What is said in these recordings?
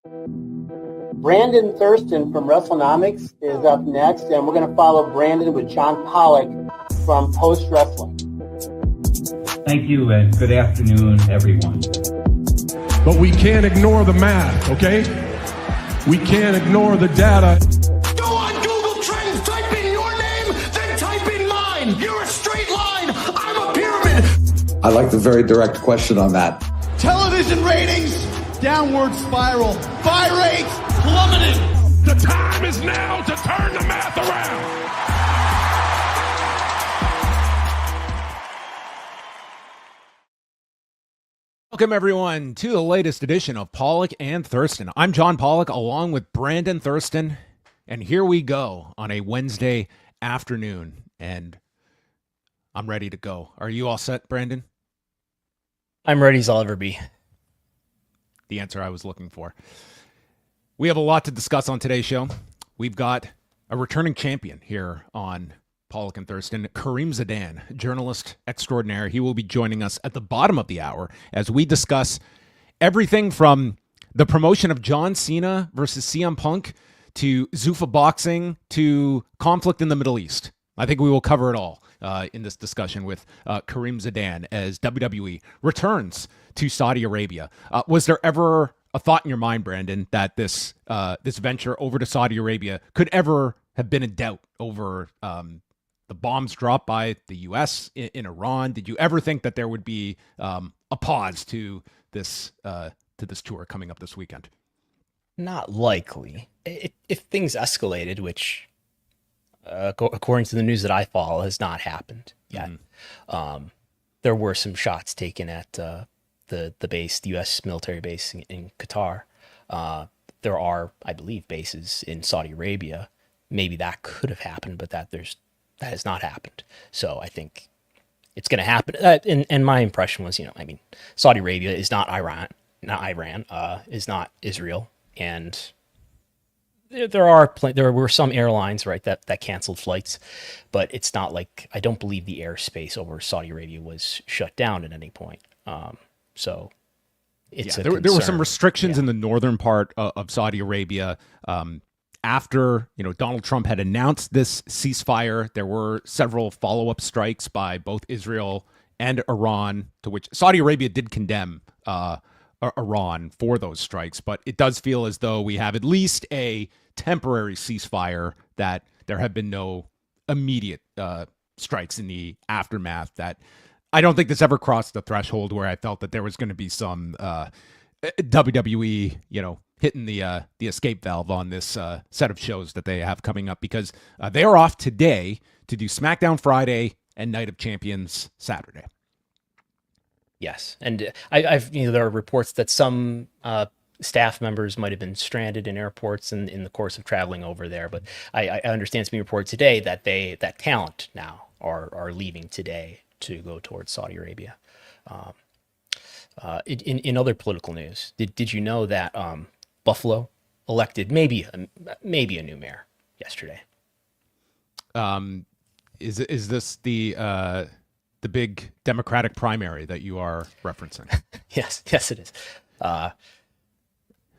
Brandon Thurston from Wrestlenomics is up next, and we're going to follow Brandon with John Pollock from Post Wrestling. Thank you, and good afternoon, everyone. But we can't ignore the math, okay? We can't ignore the data. Go on Google Trends, type in your name, then type in mine. You're a straight line. I'm a pyramid. I like the very direct question on that. Television ratings, downward spiral. Buy rates, plummeting. The time is now to turn the math around. Welcome, everyone, to the latest edition of Pollock and Thurston. I'm John Pollock, along with Brandon Thurston, and here we go on a Wednesday afternoon, and I'm ready to go. Are you all set, Brandon? I'm ready as I'll ever be. The answer I was looking for. We have a lot to discuss on today's show. We've got a returning champion here on Pollock and Thurston, Karim Zidan, journalist extraordinaire. He will be joining us at the bottom of the hour as we discuss everything from the promotion of John Cena versus CM Punk to Zuffa boxing to conflict in the Middle East. I think we will cover it all in this discussion with Karim Zidan as WWE returns to Saudi Arabia. Was there ever a thought in your mind, Brandon, that this venture over to Saudi Arabia could ever have been in doubt over the bombs dropped by the U.S. in Iran? Did you ever think that there would be a pause to this tour coming up this weekend? Not likely. If things escalated, which according to the news that I follow has not happened yet. There were some shots taken at the base, the U.S. military base in Qatar. There are, I believe, bases in Saudi Arabia. Maybe that could have happened, but that has not happened. So I think it's going to happen. And my impression was, Saudi Arabia is not Iran, is not Israel. And there were some airlines, right, that canceled flights, but it's not like, I don't believe the airspace over Saudi Arabia was shut down at any point. So it's there were some restrictions in the northern part of Saudi Arabia. After Donald Trump had announced this ceasefire, there were several follow-up strikes by both Israel and Iran, to which Saudi Arabia did condemn Iran for those strikes. But it does feel as though we have at least a temporary ceasefire, that there have been no immediate strikes in the aftermath. That I don't think this ever crossed the threshold where I felt that there was going to be some WWE, hitting the escape valve on this set of shows that they have coming up, because they are off today to do SmackDown Friday and Night of Champions Saturday. Yes, and I've there are reports that some staff members might have been stranded in airports in the course of traveling over there, but I understand it's being reported today that talent now are leaving today to go towards Saudi Arabia. In other political news, did you know that Buffalo elected maybe a new mayor yesterday? Is this the big Democratic primary that you are referencing? Yes, it is.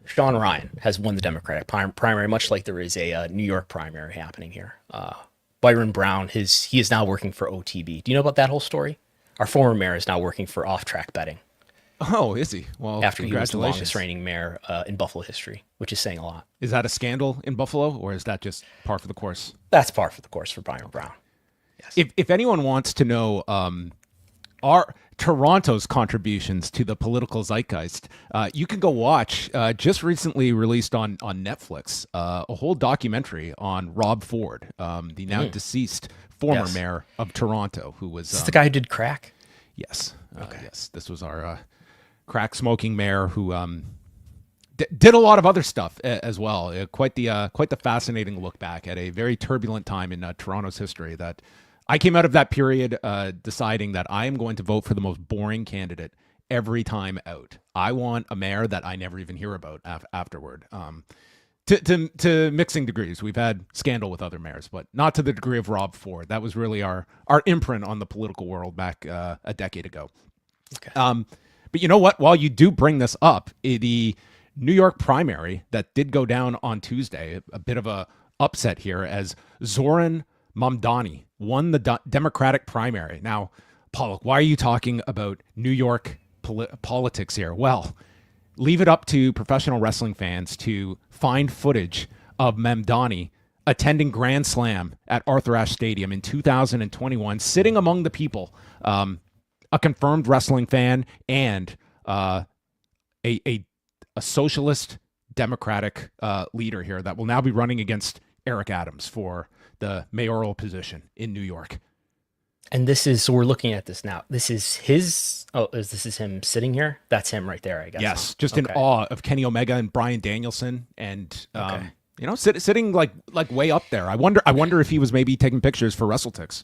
Sean Ryan has won the Democratic primary, much like there is a New York primary happening here. Byron Brown, he is now working for OTB. Do you know about that whole story? Our former mayor is now working for Off Track Betting. Oh, is he? Well, after he was the congratulations. longest reigning mayor in Buffalo history, which is saying a lot. Is that a scandal in Buffalo, or is that just par for the course? That's par for the course for Byron Brown. Yes. If anyone wants to know our Toronto's contributions to the political zeitgeist, you can go watch just recently released on Netflix a whole documentary on Rob Ford, the now deceased former mayor of Toronto, who was is this the guy who did crack? Yes. Okay. Yes. This was our crack smoking mayor who did a lot of other stuff as well. Quite the fascinating look back at a very turbulent time in Toronto's history. That I came out of that period deciding that I am going to vote for the most boring candidate every time out. I want a mayor that I never even hear about afterward. To mixing degrees. We've had scandal with other mayors, but not to the degree of Rob Ford. That was really our imprint on the political world back a decade ago. Okay. But you know what? While you do bring this up, the New York primary that did go down on Tuesday. A bit of a upset here as Zoran Mamdani won the Democratic primary. Now, Pollock, why are you talking about New York politics here? Well, leave it up to professional wrestling fans to find footage of Mamdani attending Grand Slam at Arthur Ashe Stadium in 2021, sitting among the people, a confirmed wrestling fan and a socialist democratic leader here that will now be running against Eric Adams for the mayoral position in New York. And this is, so we're looking at this now. This is this is him sitting here? That's him right there, I guess. Yes, just in awe of Kenny Omega and Bryan Danielson, and sitting like way up there. I wonder if he was maybe taking pictures for WrestleTix.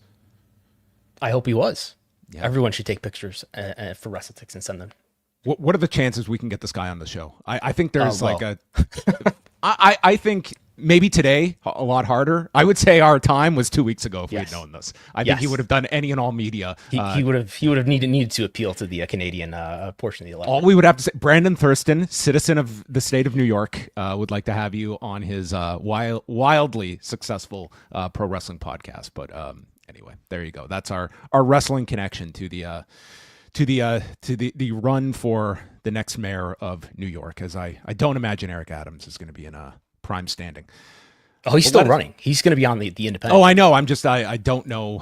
I hope he was. Yeah. Everyone should take pictures for WrestleTix and send them. What are the chances we can get this guy on the show? I think there's I think maybe today a lot harder. I would say our time was 2 weeks ago if we had known this. I think he would have done any and all media. He would have needed to appeal to the Canadian portion of the election. All we would have to say, Brandon Thurston, citizen of the state of New York, would like to have you on his wildly successful pro wrestling podcast. But anyway, there you go. That's our wrestling connection to the run for the next mayor of New York, as I don't imagine Eric Adams is going to be in a prime standing. Oh, he's still running. He's going to be on the independent. Oh, I know. I don't know.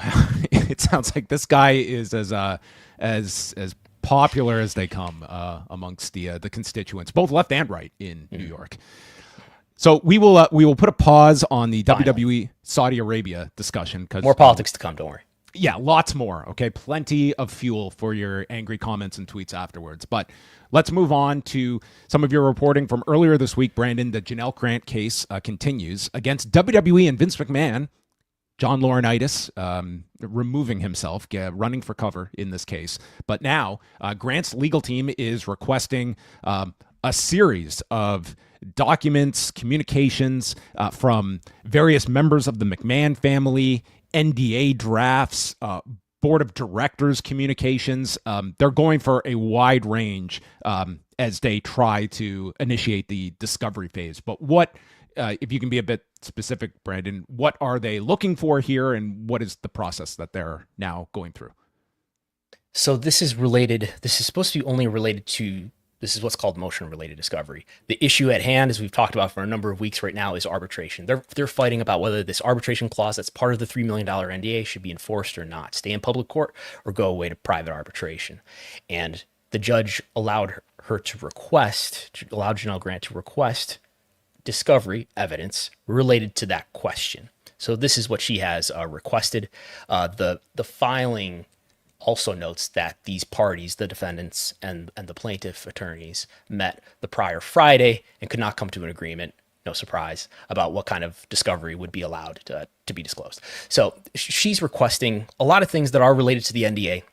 It sounds like this guy is as popular as they come amongst the constituents, both left and right in New York. So we will put a pause on the WWE Saudi Arabia discussion because more politics to come. Don't worry. Yeah, lots more. Okay, plenty of fuel for your angry comments and tweets afterwards. But let's move on to some of your reporting from earlier this week, Brandon. The Janel Grant case continues against WWE and Vince McMahon. John Laurinaitis removing himself, running for cover in this case. But now Grant's legal team is requesting a series of documents, communications from various members of the McMahon family, NDA drafts, board of directors communications. They're going for a wide range as they try to initiate the discovery phase. But what, if you can be a bit specific, Brandon, what are they looking for here, and what is the process that they're now going through? So this is related. This is supposed to be only related to, this is what's called motion-related discovery. The issue at hand, as we've talked about for a number of weeks right now, is arbitration. They're fighting about whether this arbitration clause that's part of the $3 million NDA should be enforced or not, stay in public court or go away to private arbitration. And the judge allowed Janel Grant to request discovery evidence related to that question. So this is what she has requested. The filing also notes that these parties, the defendants and the plaintiff attorneys, met the prior Friday and could not come to an agreement, no surprise, about what kind of discovery would be allowed to be disclosed. So she's requesting a lot of things that are related to the NDA,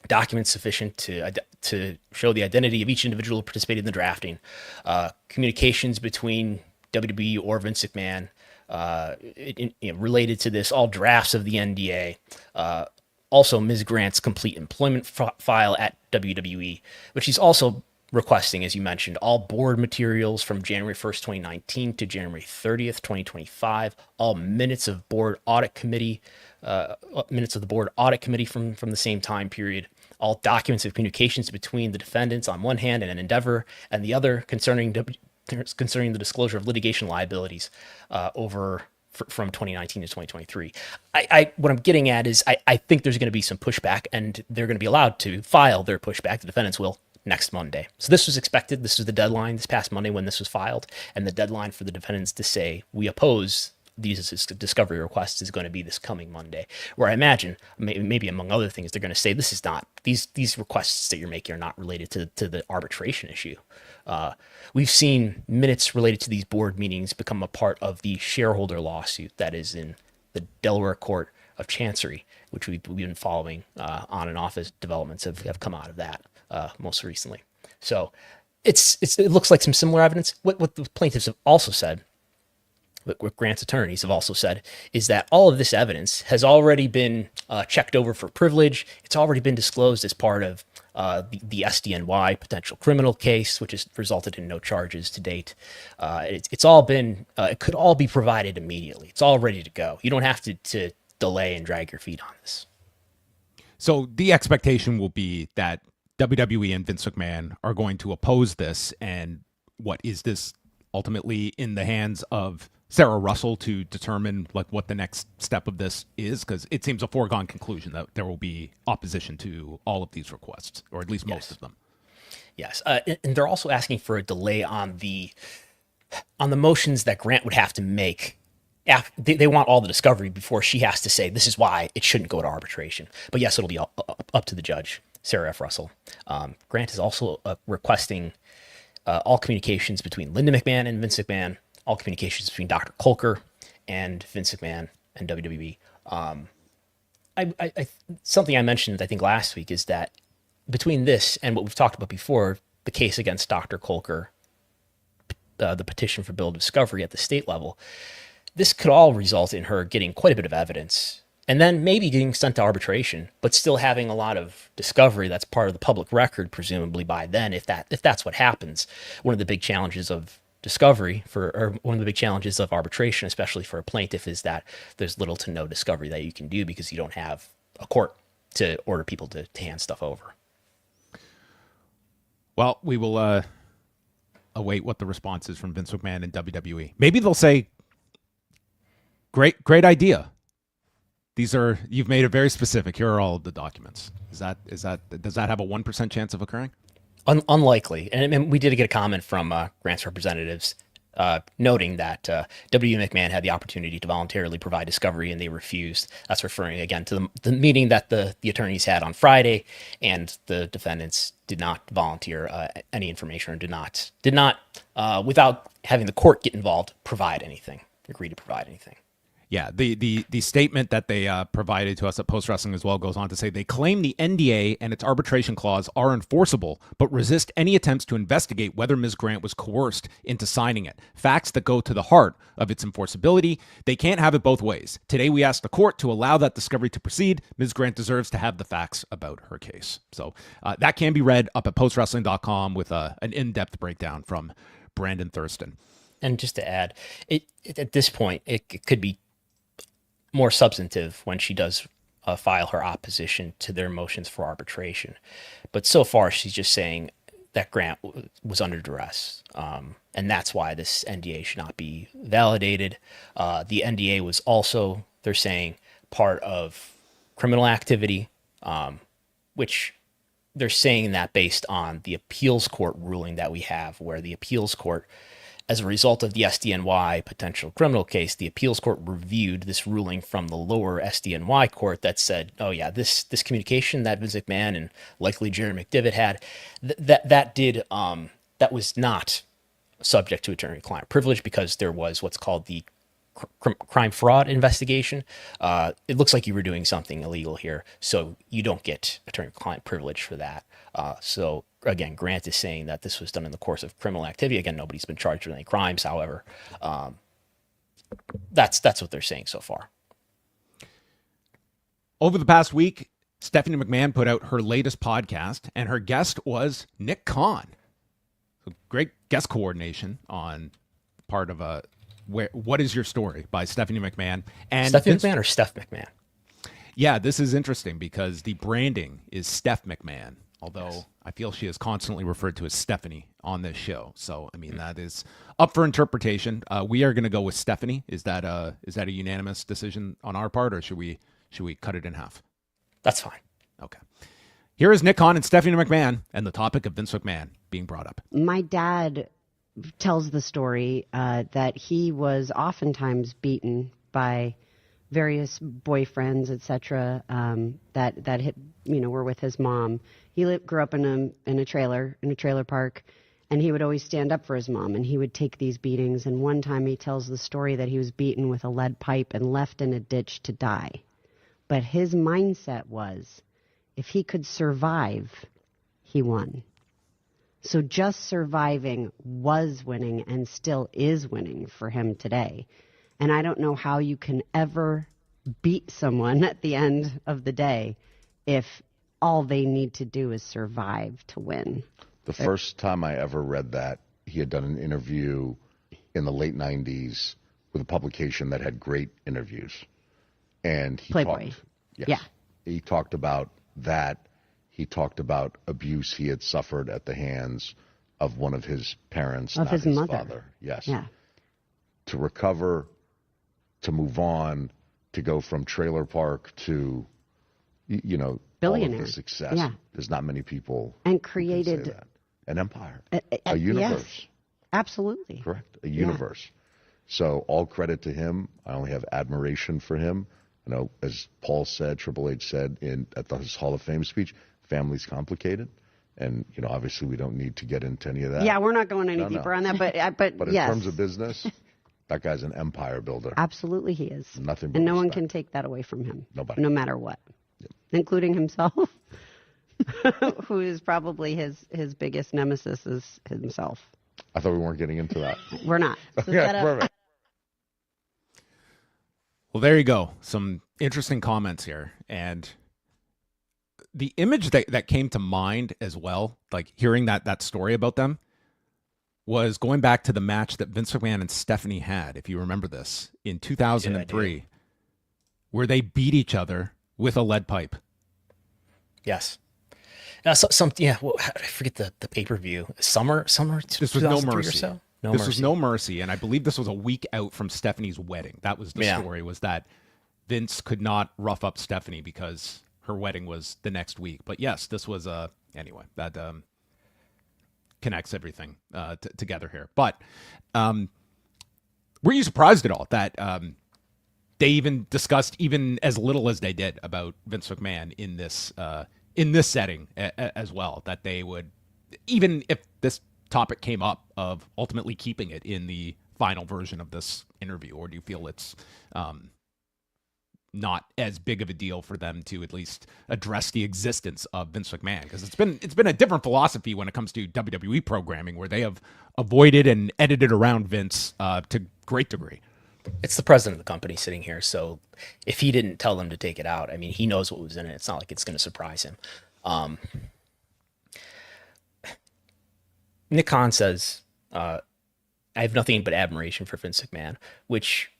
documents sufficient to show the identity of each individual who participated in the drafting, communications between WWE or Vince McMahon related to this, all drafts of the NDA, also Ms. Grant's complete employment file at WWE, but she's also requesting, as you mentioned, all board materials from January 1st, 2019 to January 30th, 2025, all minutes of board audit committee, minutes of the board audit committee from the same time period, all documents of communications between the defendants on one hand and an Endeavor and the other concerning the disclosure of litigation liabilities from 2019 to 2023. What I'm getting at is I think there's going to be some pushback, and they're going to be allowed to file their pushback, the defendants will, next Monday. So this was expected. This was the deadline this past Monday when this was filed, and the deadline for the defendants to say, we oppose these discovery requests is going to be this coming Monday, where I imagine maybe among other things, they're going to say this is not, these requests that you're making are not related to the arbitration issue. We've seen minutes related to these board meetings become a part of the shareholder lawsuit that is in the Delaware Court of Chancery, which we've been following on and off as developments have come out of that most recently. So it looks like some similar evidence. What the plaintiffs have also said, what Grant's attorneys have also said, is that all of this evidence has already been checked over for privilege. It's already been disclosed as part of the SDNY potential criminal case, which has resulted in no charges to date. It's all been, it could all be provided immediately. It's all ready to go. You don't have to delay and drag your feet on this. So the expectation will be that WWE and Vince McMahon are going to oppose this. And what is this ultimately in the hands of Sarah Russell to determine like what the next step of this is? Because it seems a foregone conclusion that there will be opposition to all of these requests, or at least most of them. Yes, and they're also asking for a delay on the motions that Grant would have to make. They want all the discovery before she has to say this is why it shouldn't go to arbitration. But yes, it'll be up to the judge, Sarah F. Russell. Grant is also requesting all communications between Linda McMahon and Vince McMahon, all communications between Dr. Kolker and Vince McMahon and WWE. Something I mentioned, I think, last week is that between this and what we've talked about before, the case against Dr. Kolker, the petition for bill of discovery at the state level, this could all result in her getting quite a bit of evidence and then maybe getting sent to arbitration, but still having a lot of discovery that's part of the public record, presumably by then, if that's what happens. One of the big challenges of discovery or one of the big challenges of arbitration, especially for a plaintiff, is that there's little to no discovery that you can do because you don't have a court to order people to hand stuff over. Well, we will await what the response is from Vince McMahon and WWE. Maybe they'll say, Great idea. You've made it very specific. Here are all of the documents. Does that have a 1% chance of occurring? Unlikely. And we did get a comment from Grant's representatives noting that W. McMahon had the opportunity to voluntarily provide discovery and they refused. That's referring again to the meeting that the attorneys had on Friday, and the defendants did not volunteer any information or did not without having the court get involved, agree to provide anything. Yeah, the statement that they provided to us at Post Wrestling as well goes on to say they claim the NDA and its arbitration clause are enforceable, but resist any attempts to investigate whether Ms. Grant was coerced into signing it. Facts that go to the heart of its enforceability. They can't have it both ways. Today we ask the court to allow that discovery to proceed. Ms. Grant deserves to have the facts about her case. So that can be read up at postwrestling.com with an in-depth breakdown from Brandon Thurston. And just to add, at this point, it could be more substantive when she does file her opposition to their motions for arbitration. But so far, she's just saying that Grant was under duress. And that's why this NDA should not be validated. The NDA was also, they're saying, part of criminal activity, which they're saying that based on the appeals court ruling that we have, where the appeals court, as a result of the SDNY potential criminal case, the appeals court reviewed this ruling from the lower SDNY court that said, oh yeah, this communication that Vince McMahon and likely Jerry McDivitt had, that was not subject to attorney-client privilege because there was what's called the crime fraud investigation. It looks like you were doing something illegal here, so you don't get attorney-client privilege for that. So again, Grant is saying that this was done in the course of criminal activity. Again, nobody's been charged with any crimes. However, that's what they're saying so far. Over the past week, Stephanie McMahon put out her latest podcast, and her guest was Nick Khan. So great guest coordination on part of What Is Your Story by Stephanie McMahon. And Stephanie McMahon or Steph McMahon? Yeah, this is interesting because the branding is Steph McMahon, although yes. I feel she is constantly referred to as Stephanie on this show. So, I mean, that is up for interpretation. We are going to go with Stephanie. Is that a unanimous decision on our part, or should we cut it in half? That's fine. Okay. Here is Nick Khan and Stephanie McMahon and the topic of Vince McMahon being brought up. My dad tells the story that he was oftentimes beaten by various boyfriends, etc. That were with his mom. He grew up in a trailer park, and he would always stand up for his mom, and he would take these beatings. And one time he tells the story that he was beaten with a lead pipe and left in a ditch to die. But his mindset was, if he could survive, he won. So just surviving was winning and still is winning for him today. And I don't know how you can ever beat someone at the end of the day if all they need to do is survive to win. The first time I ever read that, he had done an interview in the late 90s with a publication that had great interviews. And he Playboy. talked, yes, Yeah. he talked about that. He talked about abuse he had suffered at the hands of one of his parents, Of not his mother. father. Yes. Yeah. To recover, to move on, to go from trailer park to, you know, all of Billionaire. the success. Yeah. There's not many people And who can say created that. An empire, yes. a universe. Absolutely. Correct, a universe. So all credit to him. I only have admiration for him. You know, as Paul said, Triple H said at his Hall of Fame speech, family's complicated. And, you know, obviously we don't need to get into any of that. Yeah, we're not going any deeper on that, but But in yes. terms of business, that guy's an empire builder. Absolutely he is. Nothing but and no one respect. can take that away from him. Nobody. No matter what. Yep. Including himself, who is probably his biggest nemesis is himself. I thought we weren't getting into that. We're not. So Yeah, shut up. perfect. Well, there you go. Some interesting comments here. And the image that came to mind as well, like hearing that story about them, was going back to the match that Vince McMahon and Stephanie had, if you remember this, in 2003, where they beat each other with a lead pipe. Yes. Well, I forget the pay-per-view. Summer This was No 2003 or Mercy. so? This was No Mercy, and I believe this was a week out from Stephanie's wedding. That was the story, was that Vince could not rough up Stephanie because her wedding was the next week. But yes, this was anyway, that connects everything together here. But were you surprised at all that they even discussed even as little as they did about Vince McMahon in this setting as well, that they would, even if this topic came up, of ultimately keeping it in the final version of this interview? Or do you feel it's not as big of a deal for them to at least address the existence of Vince McMahon? Because it's been a different philosophy when it comes to WWE programming, where they have avoided and edited around Vince to great degree. It's the president of the company sitting here, so if he didn't tell them to take it out, I mean, he knows what was in it. It's not like it's going to surprise him. Nick Khan says, I have nothing but admiration for Vince McMahon, which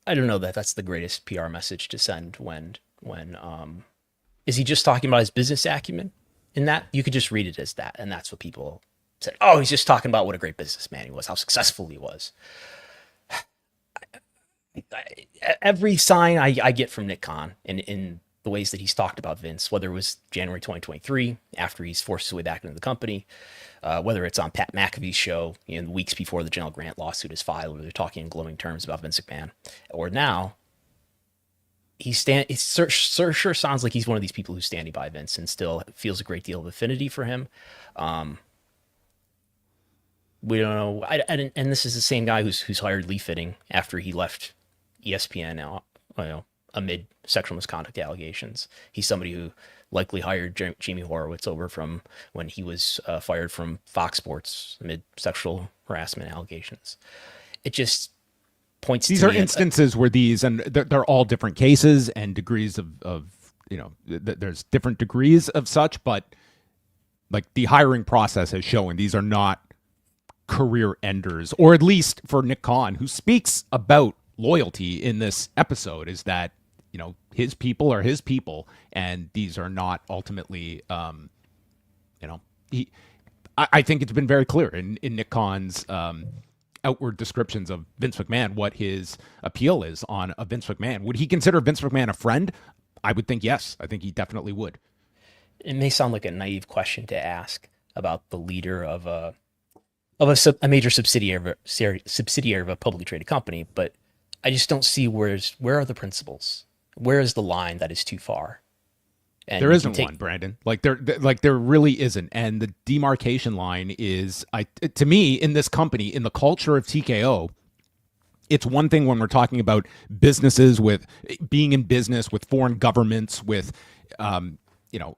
I don't know that that's the greatest PR message to send when is he just talking about his business acumen? In that, you could just read it as that, and that's what people said. Oh, he's just talking about what a great businessman he was, how successful he was. Every sign I get from Nick Khan in the ways that he's talked about Vince, whether it was January 2023, after he's forced his way back into the company, whether it's on Pat McAfee's show, the weeks before the Janel Grant lawsuit is filed, where they're talking in glowing terms about Vince McMahon, or now, it sure sounds like he's one of these people who's standing by Vince and still feels a great deal of affinity for him. We don't know, and this is the same guy who's hired Lee Fitting after he left ESPN amid sexual misconduct allegations. He's somebody who likely hired Jamie Horowitz over from when he was fired from Fox Sports amid sexual harassment allegations. It just points to these are instances where these, and they're all different cases and degrees of there's different degrees of such, but like the hiring process has shown these are not career enders, or at least for Nick Khan, who speaks about loyalty in this episode, is that his people are his people, and these are not ultimately I think it's been very clear in Nick Khan's outward descriptions of Vince McMahon what his appeal is on a Vince McMahon. Would he consider Vince McMahon a friend? I would think yes. I think he definitely would. It may sound like a naive question to ask about the leader of a major subsidiary of a publicly traded company, but I just don't see where are the principles? Where is the line that is too far? And there isn't one, Brandon. There really isn't. And the demarcation line is, to me, in this company, in the culture of TKO, it's one thing when we're talking about businesses, with being in business with foreign governments, with a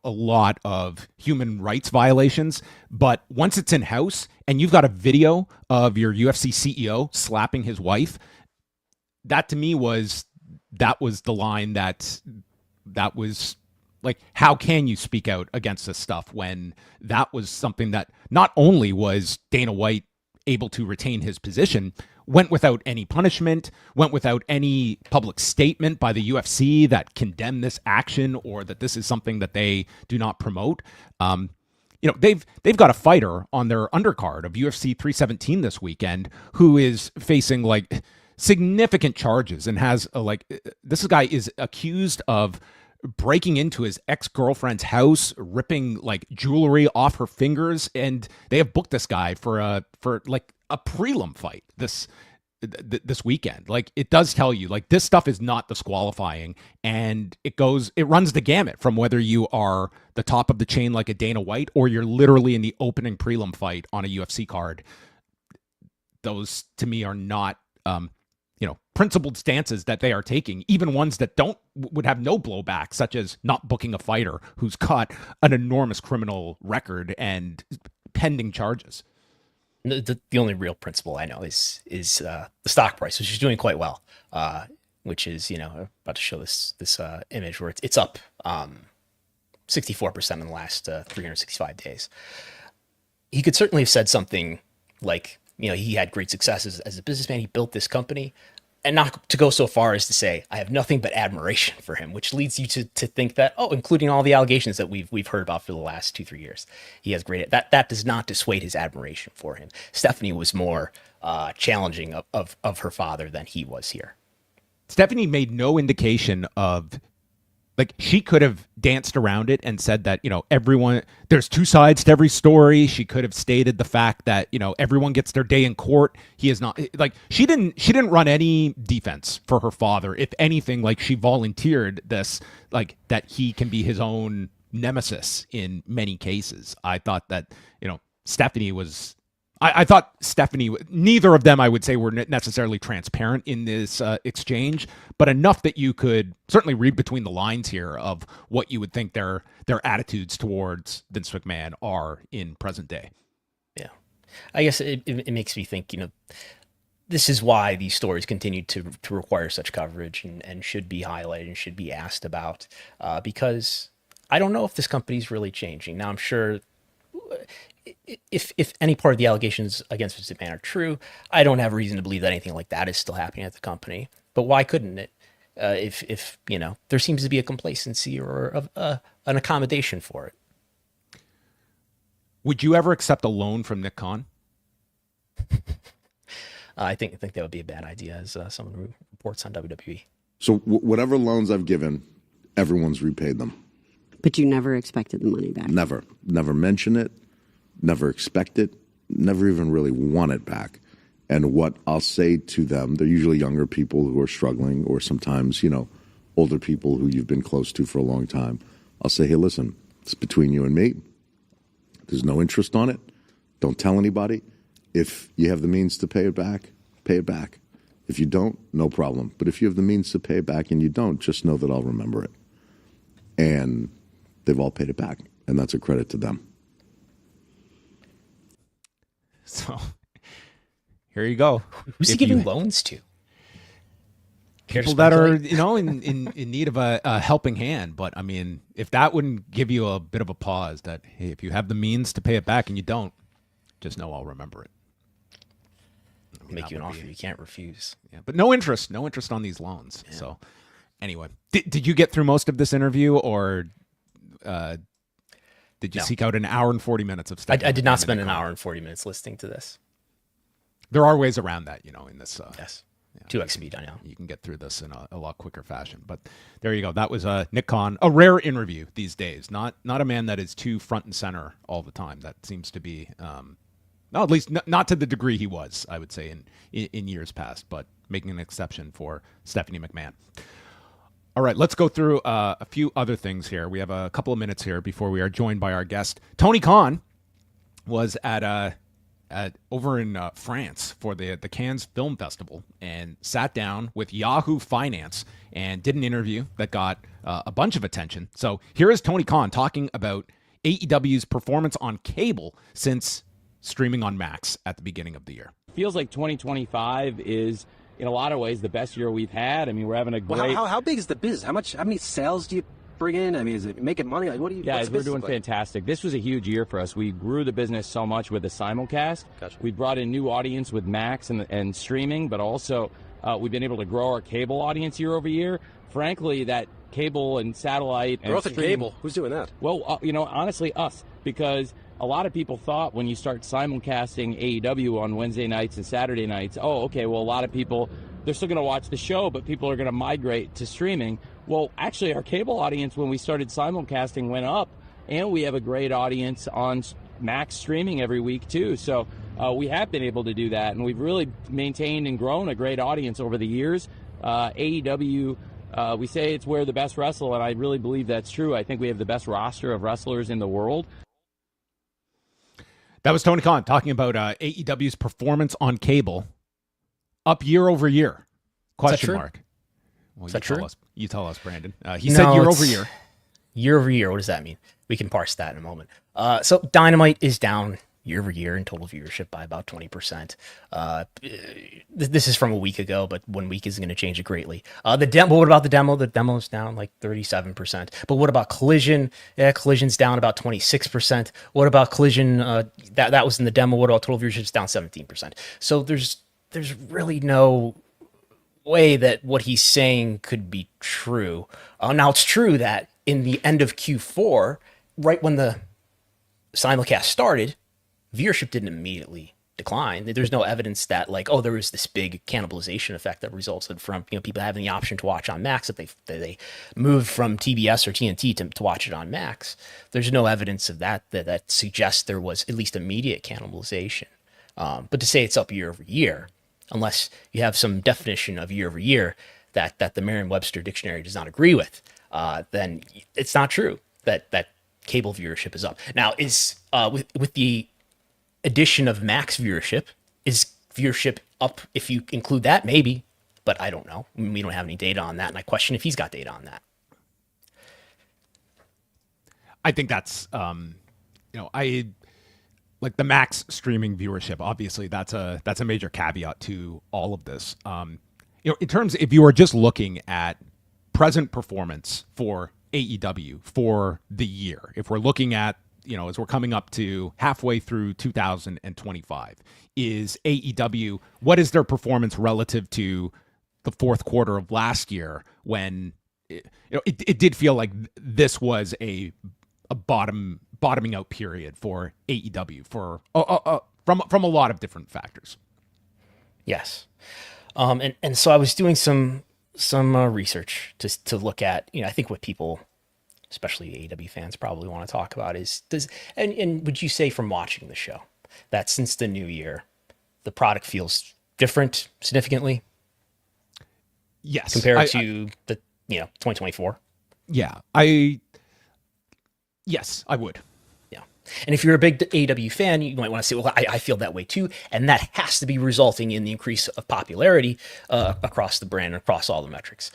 lot of human rights violations. But once it's in house and you've got a video of your UFC CEO slapping his wife, that to me was the line that was like, how can you speak out against this stuff when that was something that not only was Dana White able to retain his position, went without any punishment, went without any public statement by the UFC that condemned this action or that this is something that they do not promote. They've got a fighter on their undercard of UFC 317 this weekend who is facing like significant charges and has this guy is accused of breaking into his ex-girlfriend's house, ripping like jewelry off her fingers, and they have booked this guy for a prelim fight this weekend. Like, it does tell you, like, this stuff is not disqualifying, and it runs the gamut from whether you are the top of the chain like a Dana White or you're literally in the opening prelim fight on a UFC card. Those to me are not principled stances that they are taking, even ones that would have no blowback, such as not booking a fighter who's got an enormous criminal record and pending charges. The only real principle I know is the stock price, which is doing quite well, which is, I'm about to show this image where it's up 64% in the last 365 days. He could certainly have said something like, he had great successes as a businessman. He built this company, and not to go so far as to say, I have nothing but admiration for him, which leads you to think that, including all the allegations that we've heard about for the last 2-3 years, he has great, that does not dissuade his admiration for him. Stephanie was more challenging of her father than he was here. Stephanie made no indication of, like, she could have danced around it and said that, there's two sides to every story. She could have stated the fact that, everyone gets their day in court. He is not, like, she didn't run any defense for her father. If anything, like, she volunteered this, like, that he can be his own nemesis in many cases. I thought that, Stephanie was, I thought Stephanie, neither of them, I would say, were necessarily transparent in this exchange, but enough that you could certainly read between the lines here of what you would think their attitudes towards Vince McMahon are in present day. Yeah. I guess it makes me think, this is why these stories continue to require such coverage and should be highlighted and should be asked about, because I don't know if this company's really changing. Now, I'm sure if any part of the allegations against Vince McMahon are true, I don't have a reason to believe that anything like that is still happening at the company. But why couldn't it? If there seems to be a complacency or an accommodation for it. Would you ever accept a loan from Nick Khan? I think that would be a bad idea as someone who reports on WWE. So whatever loans I've given, everyone's repaid them. But you never expected the money back? Never mention it. Never expect it, never even really want it back. And what I'll say to them, they're usually younger people who are struggling, or sometimes, older people who you've been close to for a long time. I'll say, hey, listen, it's between you and me. There's no interest on it. Don't tell anybody. If you have the means to pay it back, pay it back. If you don't, no problem. But if you have the means to pay it back and you don't, just know that I'll remember it. And they've all paid it back, and that's a credit to them. So here you go. Who's he giving loans to? People that are, in need of a helping hand. But I mean, if that wouldn't give you a bit of a pause that, hey, if you have the means to pay it back and you don't, just know I'll remember it. Make you an offer you can't refuse. Yeah, but no interest on these loans. Yeah. So anyway, did you get through most of this interview, or did you seek out an hour and 40 minutes of stuff? I did not spend an hour and 40 minutes listening to this. There are ways around that, in this. Yes. 2x speed, I know. You can get through this in a lot quicker fashion. But there you go. That was Nick Khan, a rare interview these days. Not a man that is too front and center all the time. That seems to be, at least not to the degree he was, I would say, in years past, but making an exception for Stephanie McMahon. All right, let's go through a few other things here. We have a couple of minutes here before we are joined by our guest. Tony Khan was at over in France for the Cannes Film Festival and sat down with Yahoo Finance and did an interview that got a bunch of attention. So here is Tony Khan talking about AEW's performance on cable since streaming on Max at the beginning of the year. Feels like 2025 is, in a lot of ways, the best year we've had. I mean, we're having a great... Well, how big is the biz? How many sales do you bringing in? I mean, is it making money? Like, what do you? Yeah, we're doing fantastic. This was a huge year for us. We grew the business so much with the simulcast. Gotcha. We brought in new audience with Max and streaming, but also we've been able to grow our cable audience year over year. Frankly, that cable and satellite and growth in cable. Who's doing that? Well, honestly, us, because a lot of people thought when you start simulcasting AEW on Wednesday nights and Saturday nights, oh, okay, well, a lot of people, they're still going to watch the show, but people are going to migrate to streaming. Well, actually, our cable audience, when we started simulcasting, went up, and we have a great audience on Max streaming every week, too. So we have been able to do that, and we've really maintained and grown a great audience over the years. AEW, we say it's where the best wrestle, and I really believe that's true. I think we have the best roster of wrestlers in the world. That was Tony Khan talking about AEW's performance on cable up year over year. Question mark. Well, Is that true? You tell us, Brandon. He said year over year. Year over year. What does that mean? We can parse that in a moment. So Dynamite is down year over year in total viewership by about 20%. This is from a week ago, but 1 week isn't going to change it greatly. The demo. What about the demo? The demo's down like 37%. But what about Collision? Yeah, Collision's down about 26%. What about Collision? That was in the demo. What about total viewership? It's down 17%. So there's really no way that what he's saying could be true. Now it's true that in the end of Q4, right when the simulcast started, viewership didn't immediately decline. There's no evidence that there was this big cannibalization effect that resulted from people having the option to watch on Max, that they moved from TBS or TNT to watch it on Max. There's no evidence of that suggests there was at least immediate cannibalization. But to say it's up year over year, unless you have some definition of year over year that the Merriam-Webster dictionary does not agree with, then it's not true that cable viewership is up. Now, is with the addition of Max viewership, is viewership up if you include that? Maybe, but I don't know. We don't have any data on that, and I question if he's got data on that. I think that's, like the Max streaming viewership. Obviously, that's a major caveat to all of this. In terms, if you are just looking at present performance for AEW for the year, if we're looking at, as we're coming up to halfway through 2025, is AEW, what is their performance relative to the fourth quarter of last year when it did feel like this was a bottoming out period for AEW from a lot of different factors. Yes. And so I was doing some research to look at, I think what people, especially AEW fans, probably want to talk about is and would you say from watching the show that since the new year, the product feels different significantly? Yes. Compared to 2024? Yeah. Yes, I would. Yeah. And if you're a big AEW fan, you might want to say, well, I feel that way too. And that has to be resulting in the increase of popularity across the brand and across all the metrics.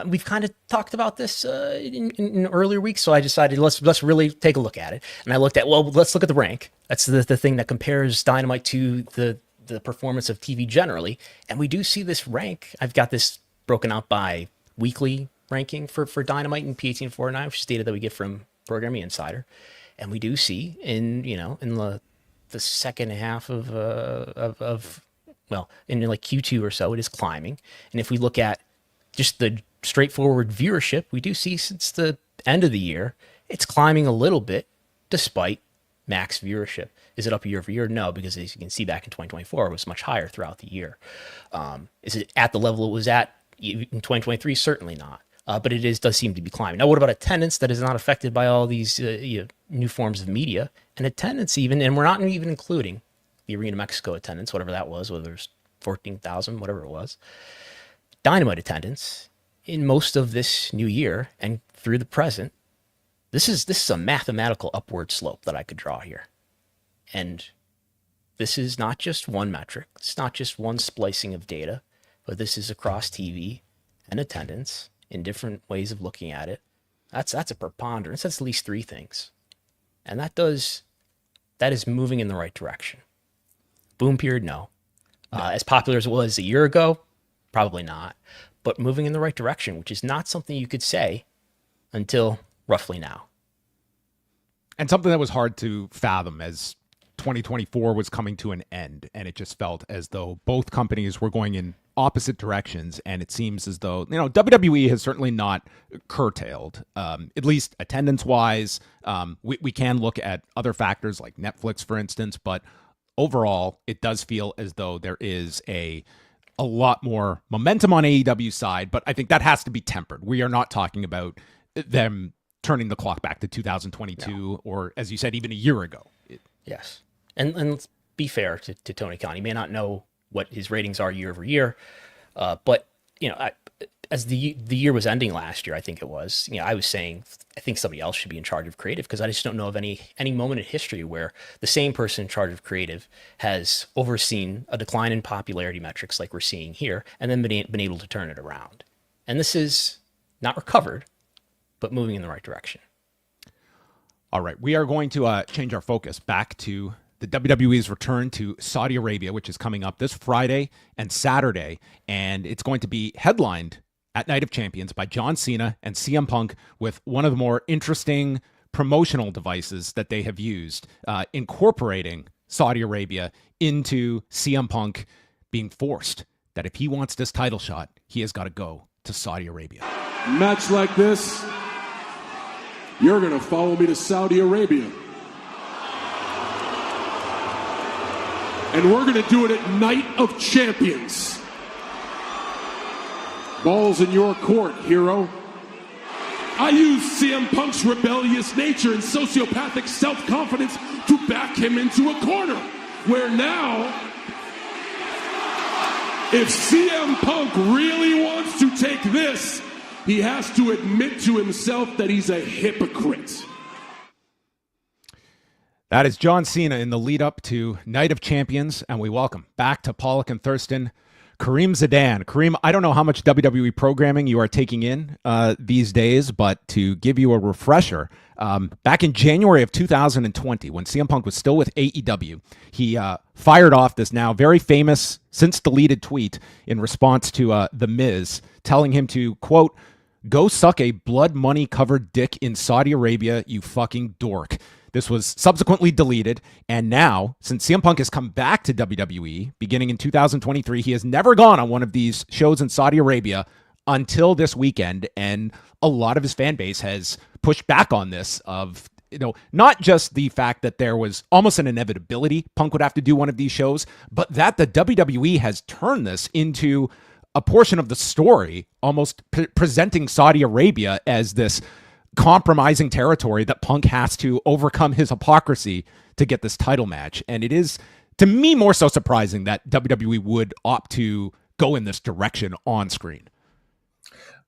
We've kind of talked about this in earlier weeks, so I decided let's really take a look at it. And I looked at, let's look at the rank. That's the thing that compares Dynamite to the performance of TV generally. And we do see this rank. I've got this broken out by weekly ranking for Dynamite and P1849, which is data that we get from Programming Insider, and we do see in the second half of in like Q2 or so, it is climbing. And if we look at just the straightforward viewership, we do see since the end of the year, it's climbing a little bit despite Max viewership. Is it up year over year? No, because as you can see back in 2024, it was much higher throughout the year. Is it at the level it was at in 2023? Certainly not. But it does seem to be climbing. Now, what about attendance that is not affected by all these new forms of media? And attendance and we're not even including the Arena Mexico attendance, whatever that was, whether it was 14,000, whatever it was. Dynamite attendance in most of this new year and through the present, this is a mathematical upward slope that I could draw here. And this is not just one metric. It's not just one splicing of data, but this is across TV and attendance in different ways of looking at it. That's a preponderance. That's at least three things. And that is moving in the right direction. Boom period, no. As popular as it was a year ago, probably not. But moving in the right direction, which is not something you could say until roughly now. And something that was hard to fathom as 2024 was coming to an end, and it just felt as though both companies were going in opposite directions, and it seems as though, WWE has certainly not curtailed, at least attendance-wise. We can look at other factors like Netflix, for instance, but overall, it does feel as though there is a lot more momentum on AEW's side, but I think that has to be tempered. We are not talking about them turning the clock back to 2022 or, as you said, even a year ago. Yes. And let's be fair to Tony Khan. He may not know what his ratings are year over year, but, as the year was ending last year, I think it was, I was saying, I think somebody else should be in charge of creative, because I just don't know of any moment in history where the same person in charge of creative has overseen a decline in popularity metrics like we're seeing here, and then been able to turn it around. And this is not recovered, but moving in the right direction. All right, we are going to change our focus back to the WWE's return to Saudi Arabia, which is coming up this Friday and Saturday, and it's going to be headlined at Night of Champions by John Cena and CM Punk, with one of the more interesting promotional devices that they have used, incorporating Saudi Arabia into CM Punk being forced that if he wants this title shot, he has got to go to Saudi Arabia. Match like this, you're going to follow me to Saudi Arabia. And we're going to do it at Night of Champions. Ball's in your court, hero. I use CM Punk's rebellious nature and sociopathic self-confidence to back him into a corner, where now, if CM Punk really wants to take this, he has to admit to himself that he's a hypocrite. That is John Cena in the lead up to Night of Champions, and we welcome back to Pollock and Thurston, Karim Zidan. Karim, I don't know how much WWE programming you are taking in these days, but to give you a refresher, back in January of 2020, when CM Punk was still with AEW, he fired off this now very famous, since deleted tweet in response to The Miz, telling him to, quote, "Go suck a blood money covered dick in Saudi Arabia, you fucking dork." This was subsequently deleted, and now, since CM Punk has come back to WWE, beginning in 2023, he has never gone on one of these shows in Saudi Arabia until this weekend, and a lot of his fan base has pushed back on this of, not just the fact that there was almost an inevitability Punk would have to do one of these shows, but that the WWE has turned this into a portion of the story, almost presenting Saudi Arabia as this compromising territory that Punk has to overcome his hypocrisy to get this title match. And it is, to me, more so surprising that WWE would opt to go in this direction on screen.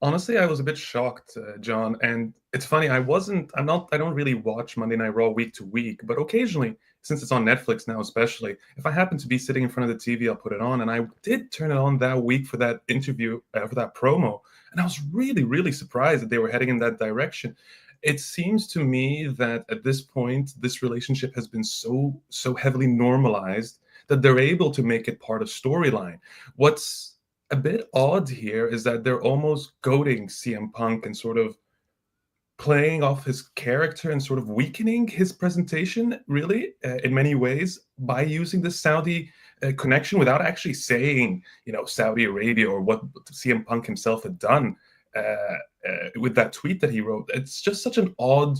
Honestly, I was a bit shocked, John. And it's funny, I don't really watch Monday Night Raw week to week, but occasionally, since it's on Netflix now especially, if I happen to be sitting in front of the TV, I'll put it on. And I did turn it on that week for that interview, for that promo. And I was really, really surprised that they were heading in that direction. It seems to me that at this point, this relationship has been so heavily normalized that they're able to make it part of storyline. What's a bit odd here is that they're almost goading CM Punk and sort of playing off his character and sort of weakening his presentation, really, in many ways, by using the Saudi connection without actually saying, Saudi Arabia or what CM Punk himself had done with that tweet that he wrote. It's just such an odd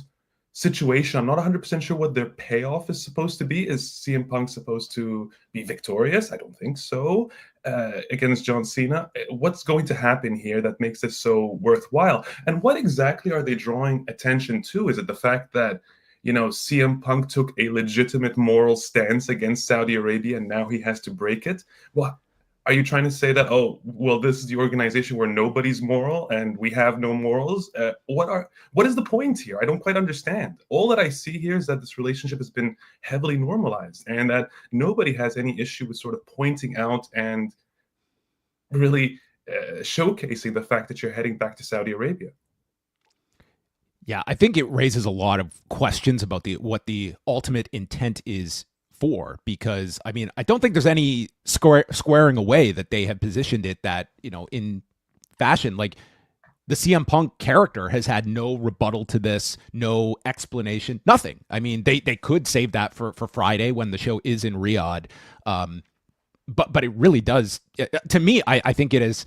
situation. I'm not 100% sure what their payoff is supposed to be. Is CM Punk supposed to be victorious? I don't think so. Against John Cena. What's going to happen here that makes this so worthwhile? And what exactly are they drawing attention to? Is it the fact that, CM Punk took a legitimate moral stance against Saudi Arabia and now he has to break it? Well, are you trying to say that, this is the organization where nobody's moral and we have no morals? What is the point here? I don't quite understand. All that I see here is that this relationship has been heavily normalized and that nobody has any issue with sort of pointing out and really showcasing the fact that you're heading back to Saudi Arabia. Yeah, I think it raises a lot of questions about what the ultimate intent is for, because I don't think there's any squaring away that they have positioned it that, in fashion, like the CM Punk character has had no rebuttal to this, no explanation, nothing. I mean, they could save that for Friday when the show is in Riyadh. But it really does, to me, I think it is,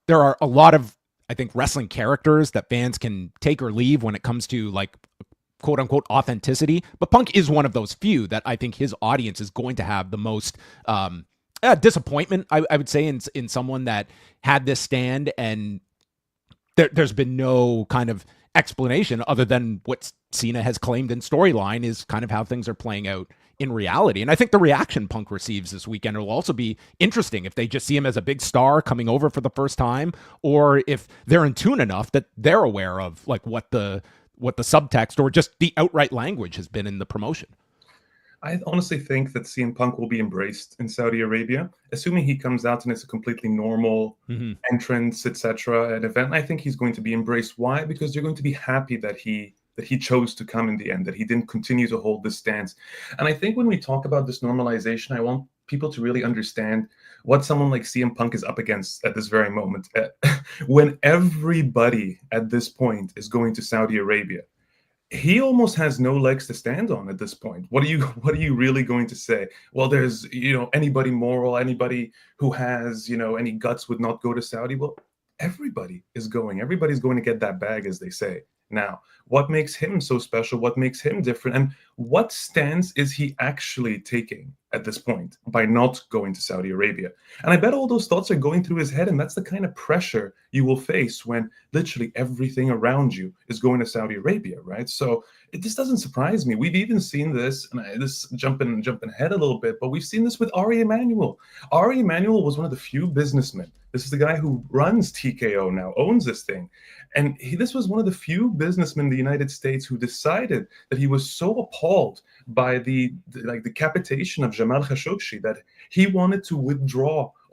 there are a lot of, I think, wrestling characters that fans can take or leave when it comes to like quote unquote authenticity. But Punk is one of those few that I think his audience is going to have the most disappointment, I would say, in someone that had this stand, and there's been no kind of explanation other than what Cena has claimed in storyline is kind of how things are playing out in reality. And I think the reaction Punk receives this weekend will also be interesting if they just see him as a big star coming over for the first time, or if they're in tune enough that they're aware of like what the subtext or just the outright language has been in the promotion. I honestly think that CM Punk will be embraced in Saudi Arabia, assuming he comes out and it's a completely normal entrance, etc., an event. I think he's going to be embraced. Why? Because they're going to be happy that he chose to come in the end, that he didn't continue to hold this stance. And I think when we talk about this normalization, I want people to really understand what someone like CM Punk is up against at this very moment. When everybody at this point is going to Saudi Arabia, he almost has no legs to stand on at this point. What are you really going to say? Well, there's, anybody moral, anybody who has, any guts would not go to Saudi. Well, everybody is going. Everybody's going to get that bag, as they say. Now, what makes him so special? What makes him different? And what stance is he actually taking at this point by not going to Saudi Arabia? And I bet all those thoughts are going through his head, and that's the kind of pressure you will face when literally everything around you is going to Saudi Arabia, right? So this doesn't surprise me. We've even seen this, and this jumping ahead a little bit, but we've seen this with Ari Emanuel. Ari Emanuel was one of the few businessmen. This is the guy who runs TKO now, owns this thing. And this was one of the few businessmen in the United States who decided that he was so appalled by the decapitation of Jamal Khashoggi that he wanted to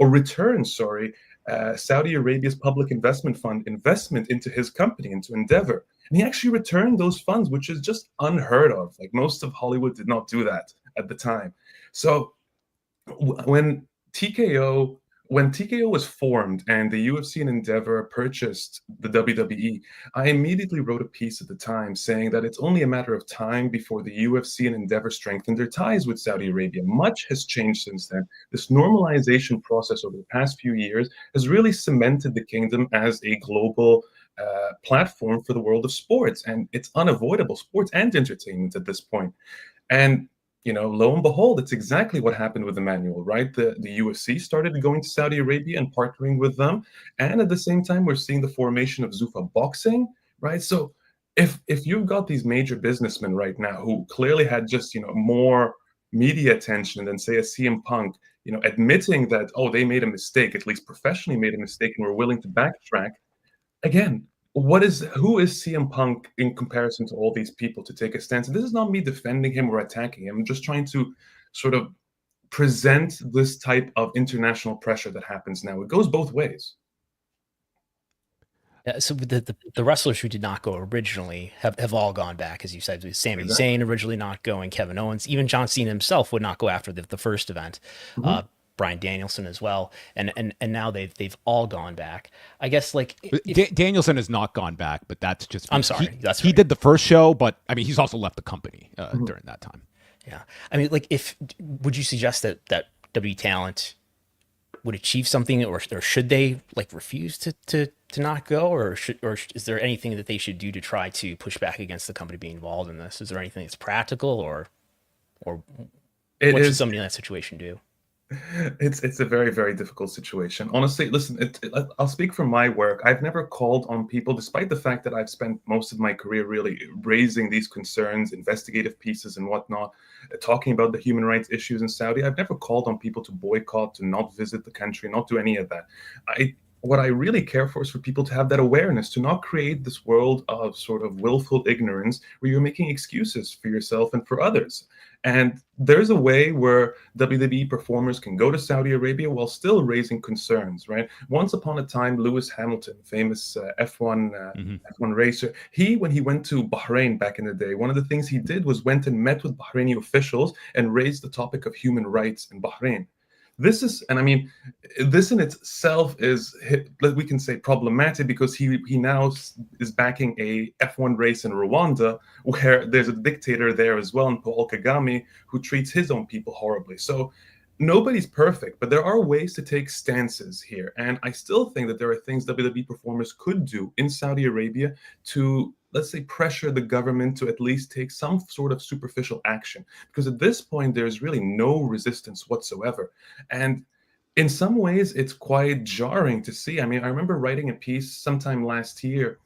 return Saudi Arabia's public investment fund investment into his company, into Endeavor. And he actually returned those funds, which is just unheard of. Like, most of Hollywood did not do that at the time. So when TKO was formed and the UFC and Endeavor purchased the WWE, I immediately wrote a piece at the time saying that it's only a matter of time before the UFC and Endeavor strengthen their ties with Saudi Arabia. Much has changed since then. This normalization process over the past few years has really cemented the kingdom as a global platform for the world of sports, and it's unavoidable, sports and entertainment at this point. And lo and behold, it's exactly what happened with Emmanuel, right? The UFC started going to Saudi Arabia and partnering with them. And at the same time, we're seeing the formation of Zuffa Boxing, right? So if you've got these major businessmen right now who clearly had just, more media attention than, say, a CM Punk, admitting that, they made a mistake, at least professionally made a mistake, and were willing to backtrack, again, who is CM Punk in comparison to all these people to take a stance? And this is not me defending him or attacking him. I'm just trying to sort of present this type of international pressure that happens now. It goes both ways. Yeah, so the wrestlers who did not go originally have all gone back, as you said. Sami Zayn originally not going, Kevin Owens, even John Cena himself would not go after the first event. Bryan Danielson as well, and now they've all gone back. I guess Danielson has not gone back, but that's just, I'm sorry, he did the first show, but I mean, he's also left the company during that time. Yeah, I mean, would you suggest that W talent would achieve something, or should they refuse to not go, or is there anything that they should do to try to push back against the company being involved in this? Is there anything that's practical, or what should somebody in that situation do? It's a very, very difficult situation. Honestly, listen, I'll speak from my work. I've never called on people, despite the fact that I've spent most of my career really raising these concerns, investigative pieces and whatnot, talking about the human rights issues in Saudi. I've never called on people to boycott, to not visit the country, not do any of that. What I really care for is for people to have that awareness, to not create this world of sort of willful ignorance where you're making excuses for yourself and for others. And there's a way where WWE performers can go to Saudi Arabia while still raising concerns, right? Once upon a time, Lewis Hamilton, famous F1 racer, when he went to Bahrain back in the day, one of the things he did was went and met with Bahraini officials and raised the topic of human rights in Bahrain. This is, and I mean, this in itself is, we can say, problematic because he now is backing a F1 race in Rwanda where there's a dictator there as well, in Paul Kagame, who treats his own people horribly. So nobody's perfect, but there are ways to take stances here. And I still think that there are things WWE performers could do in Saudi Arabia to, let's say, pressure the government to at least take some sort of superficial action. Because at this point, there's really no resistance whatsoever. And in some ways, it's quite jarring to see. I mean, I remember writing a piece sometime last year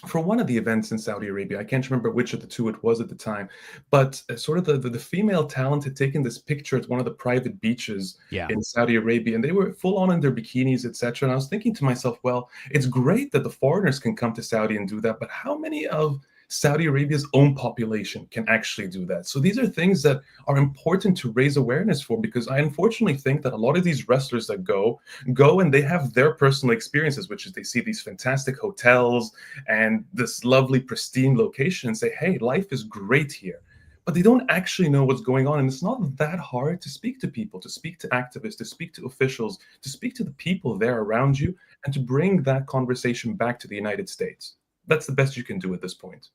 for one of the events in Saudi Arabia. I can't remember which of the two it was at the time, but sort of the female talent had taken this picture at one of the private beaches in Saudi Arabia, and they were full on in their bikinis, etc. And I was thinking to myself, well, it's great that the foreigners can come to Saudi and do that, but how many of Saudi Arabia's own population can actually do that? So these are things that are important to raise awareness for, because I unfortunately think that a lot of these wrestlers that go and they have their personal experiences, which is they see these fantastic hotels and this lovely pristine location and say, hey, life is great here. But they don't actually know what's going on. And it's not that hard to speak to people, to speak to activists, to speak to officials, to speak to the people there around you, and to bring that conversation back to the United States. That's the best you can do at this point.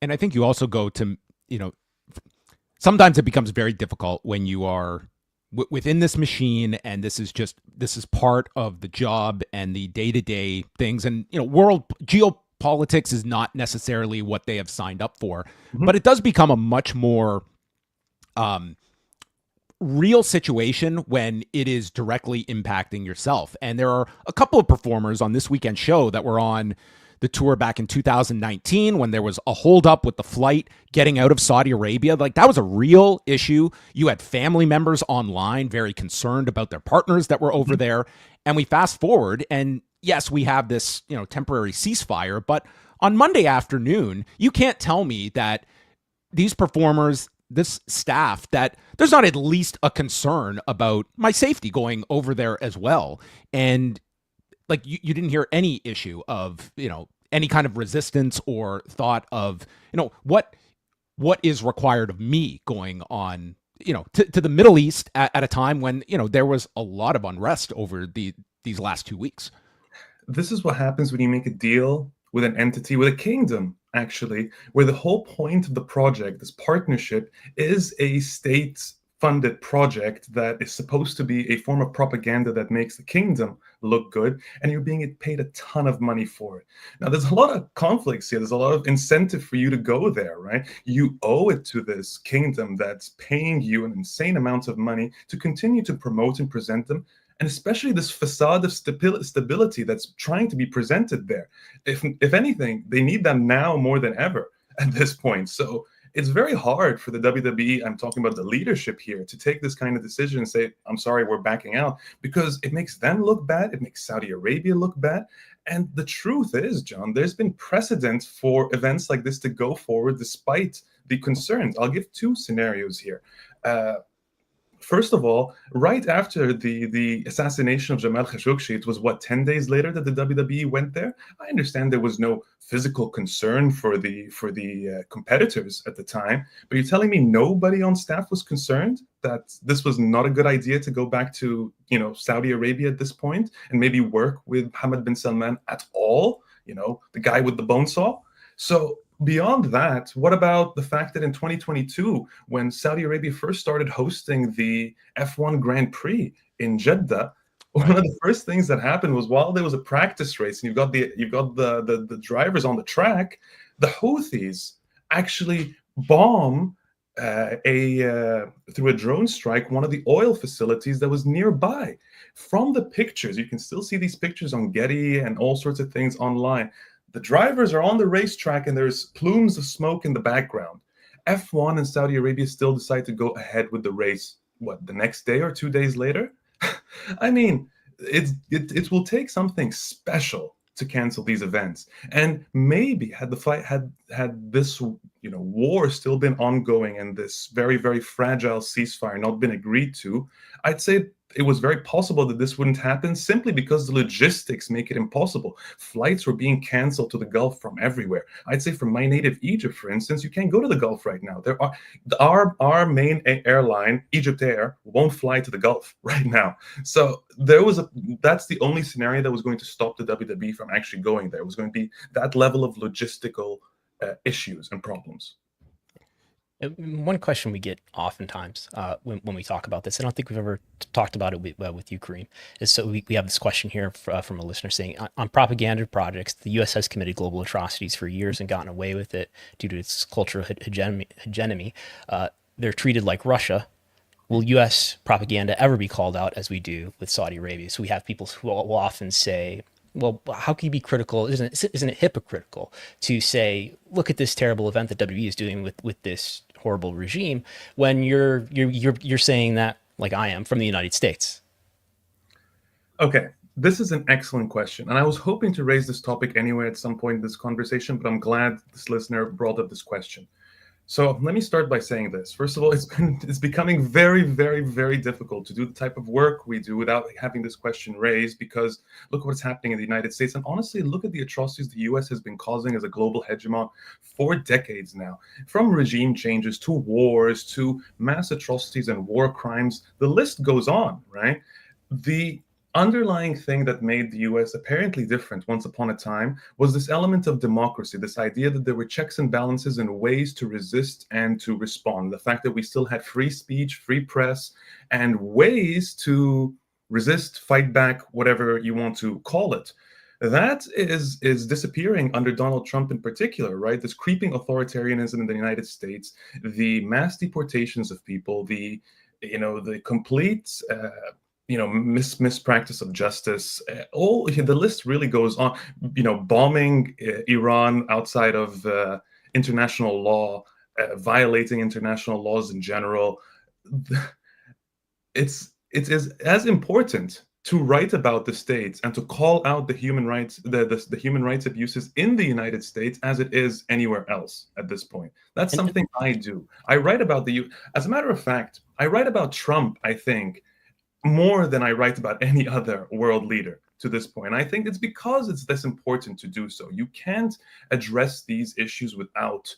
And I think you also go to, sometimes it becomes very difficult when you are within this machine, and this is part of the job and the day-to-day things. And, world geopolitics is not necessarily what they have signed up for, but it does become a much more real situation when it is directly impacting yourself. And there are a couple of performers on this weekend show that were on the tour back in 2019 when there was a holdup with the flight getting out of Saudi Arabia. Like, that was a real issue. You had family members online very concerned about their partners that were over there. And we fast forward, and yes, we have this, temporary ceasefire, but on Monday afternoon, you can't tell me that these performers, this staff, that there's not at least a concern about my safety going over there as well. And like, you didn't hear any issue of, any kind of resistance or thought of, what is required of me going on, to the Middle East at a time when, there was a lot of unrest over these last 2 weeks. This is what happens when you make a deal with an entity, with a kingdom, actually, where the whole point of the project, this partnership, is a state-funded project that is supposed to be a form of propaganda that makes the kingdom look good, and you're being paid a ton of money for it. Now, there's a lot of conflicts here. There's a lot of incentive for you to go there, right? You owe it to this kingdom that's paying you an insane amount of money to continue to promote and present them, and especially this facade of stability that's trying to be presented there. If anything, they need them now more than ever at this point. So it's very hard for the WWE, I'm talking about the leadership here, to take this kind of decision and say, I'm sorry, we're backing out, because it makes them look bad. It makes Saudi Arabia look bad. And the truth is, John, there's been precedent for events like this to go forward despite the concerns. I'll give two scenarios here. First of all, right after the assassination of Jamal Khashoggi, it was, 10 days later that the WWE went there? I understand there was no physical concern for the competitors at the time, but you're telling me nobody on staff was concerned that this was not a good idea to go back to, Saudi Arabia at this point and maybe work with Mohammed bin Salman at all, the guy with the bone saw? So beyond that, what about the fact that in 2022, when Saudi Arabia first started hosting the F1 Grand Prix in Jeddah, one of the first things that happened was, while there was a practice race and you've got the drivers on the track, the Houthis actually bomb through a drone strike one of the oil facilities that was nearby. From the pictures, you can still see these pictures on Getty and all sorts of things online. The drivers are on the racetrack and there's plumes of smoke in the background. F1 and Saudi Arabia still decide to go ahead with the race, the next day or 2 days later? I mean, it will take something special to cancel these events. And maybe had the fight had this war still been ongoing and this very, very fragile ceasefire not been agreed to, I'd say it was very possible that this wouldn't happen simply because the logistics make it impossible. Flights were being canceled to the Gulf from everywhere. I'd say from my native Egypt, for instance, you can't go to the Gulf right now. There are our main airline, Egypt Air, won't fly to the Gulf right now. So that's the only scenario that was going to stop the WWE from actually going there. It was going to be that level of logistical issues and problems. One question we get oftentimes when we talk about this, I don't think we've ever talked about it with you, Karim, is so we have this question here from a listener saying, on propaganda projects, the U.S. has committed global atrocities for years and gotten away with it due to its cultural hegemony. They're treated like Russia. Will U.S. propaganda ever be called out as we do with Saudi Arabia? So we have people who will often say, well, how can you be critical? Isn't it hypocritical to say, look at this terrible event that WWE is doing with this horrible regime, when you're saying that, like I am, from the United States? Okay, this is an excellent question, and I was hoping to raise this topic anyway at some point in this conversation, but I'm glad this listener brought up this question. So let me start by saying this. First of all, it's becoming very, very, very difficult to do the type of work we do without having this question raised, because look what's happening in the United States. And honestly, look at the atrocities the U.S. has been causing as a global hegemon for decades now. From regime changes to wars to mass atrocities and war crimes, the list goes on, right? The underlying thing that made the US apparently different once upon a time was this element of democracy, this idea that there were checks and balances and ways to resist and to respond. The fact that we still had free speech, free press, and ways to resist, fight back, whatever you want to call it. That is disappearing under Donald Trump in particular, right? This creeping authoritarianism in the United States, the mass deportations of people, the complete mispractice of justice. The list really goes on. Bombing Iran outside of international law, violating international laws in general. It is as important to write about the states and to call out the human rights, the human rights abuses in the United States as it is anywhere else at this point. That's something I do. I write about as a matter of fact, I write about Trump, I think, more than I write about any other world leader to this point. I think it's because it's this important to do so. You can't address these issues without,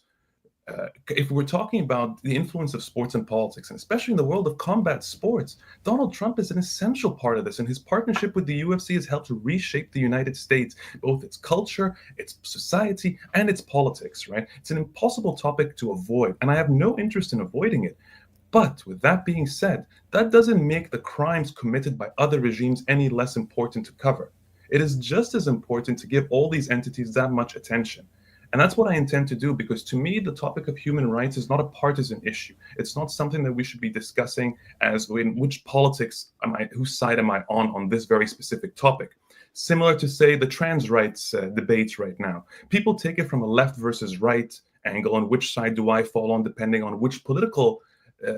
if we're talking about the influence of sports and politics, and especially in the world of combat sports, Donald Trump is an essential part of this, and his partnership with the UFC has helped to reshape the United States, both its culture, its society, and its politics, right? It's an impossible topic to avoid, and I have no interest in avoiding it. But with that being said, that doesn't make the crimes committed by other regimes any less important to cover. It is just as important to give all these entities that much attention. And that's what I intend to do, because to me, the topic of human rights is not a partisan issue. It's not something that we should be discussing as in which politics whose side am I on this very specific topic. Similar to, say, the trans rights debates right now. People take it from a left versus right angle, on which side do I fall on depending on which political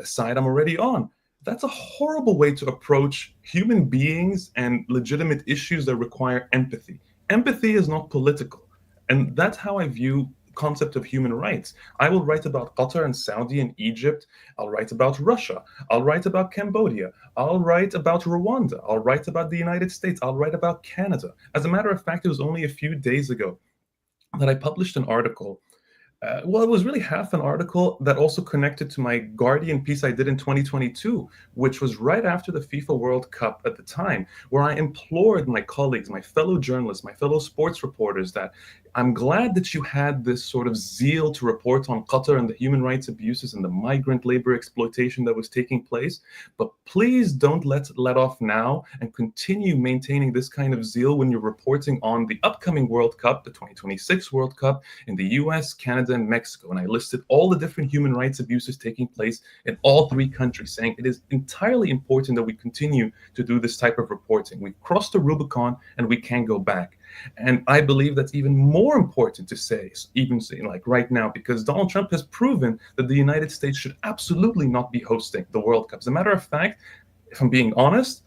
side I'm already on. That's a horrible way to approach human beings and legitimate issues that require empathy. Empathy is not political. And that's how I view the concept of human rights. I will write about Qatar and Saudi and Egypt. I'll write about Russia. I'll write about Cambodia. I'll write about Rwanda. I'll write about the United States. I'll write about Canada. As a matter of fact, it was only a few days ago that I published an article. It was really half an article that also connected to my Guardian piece I did in 2022, which was right after the FIFA World Cup at the time, where I implored my colleagues, my fellow journalists, my fellow sports reporters, that I'm glad that you had this sort of zeal to report on Qatar and the human rights abuses and the migrant labor exploitation that was taking place, but please don't let off now and continue maintaining this kind of zeal when you're reporting on the upcoming World Cup, the 2026 World Cup in the US, Canada, and Mexico. And I listed all the different human rights abuses taking place in all three countries, saying it is entirely important that we continue to do this type of reporting. We've crossed the Rubicon and we can't go back. And I believe that's even more important to say, even like right now, because Donald Trump has proven that the United States should absolutely not be hosting the World Cup. As a matter of fact, if I'm being honest,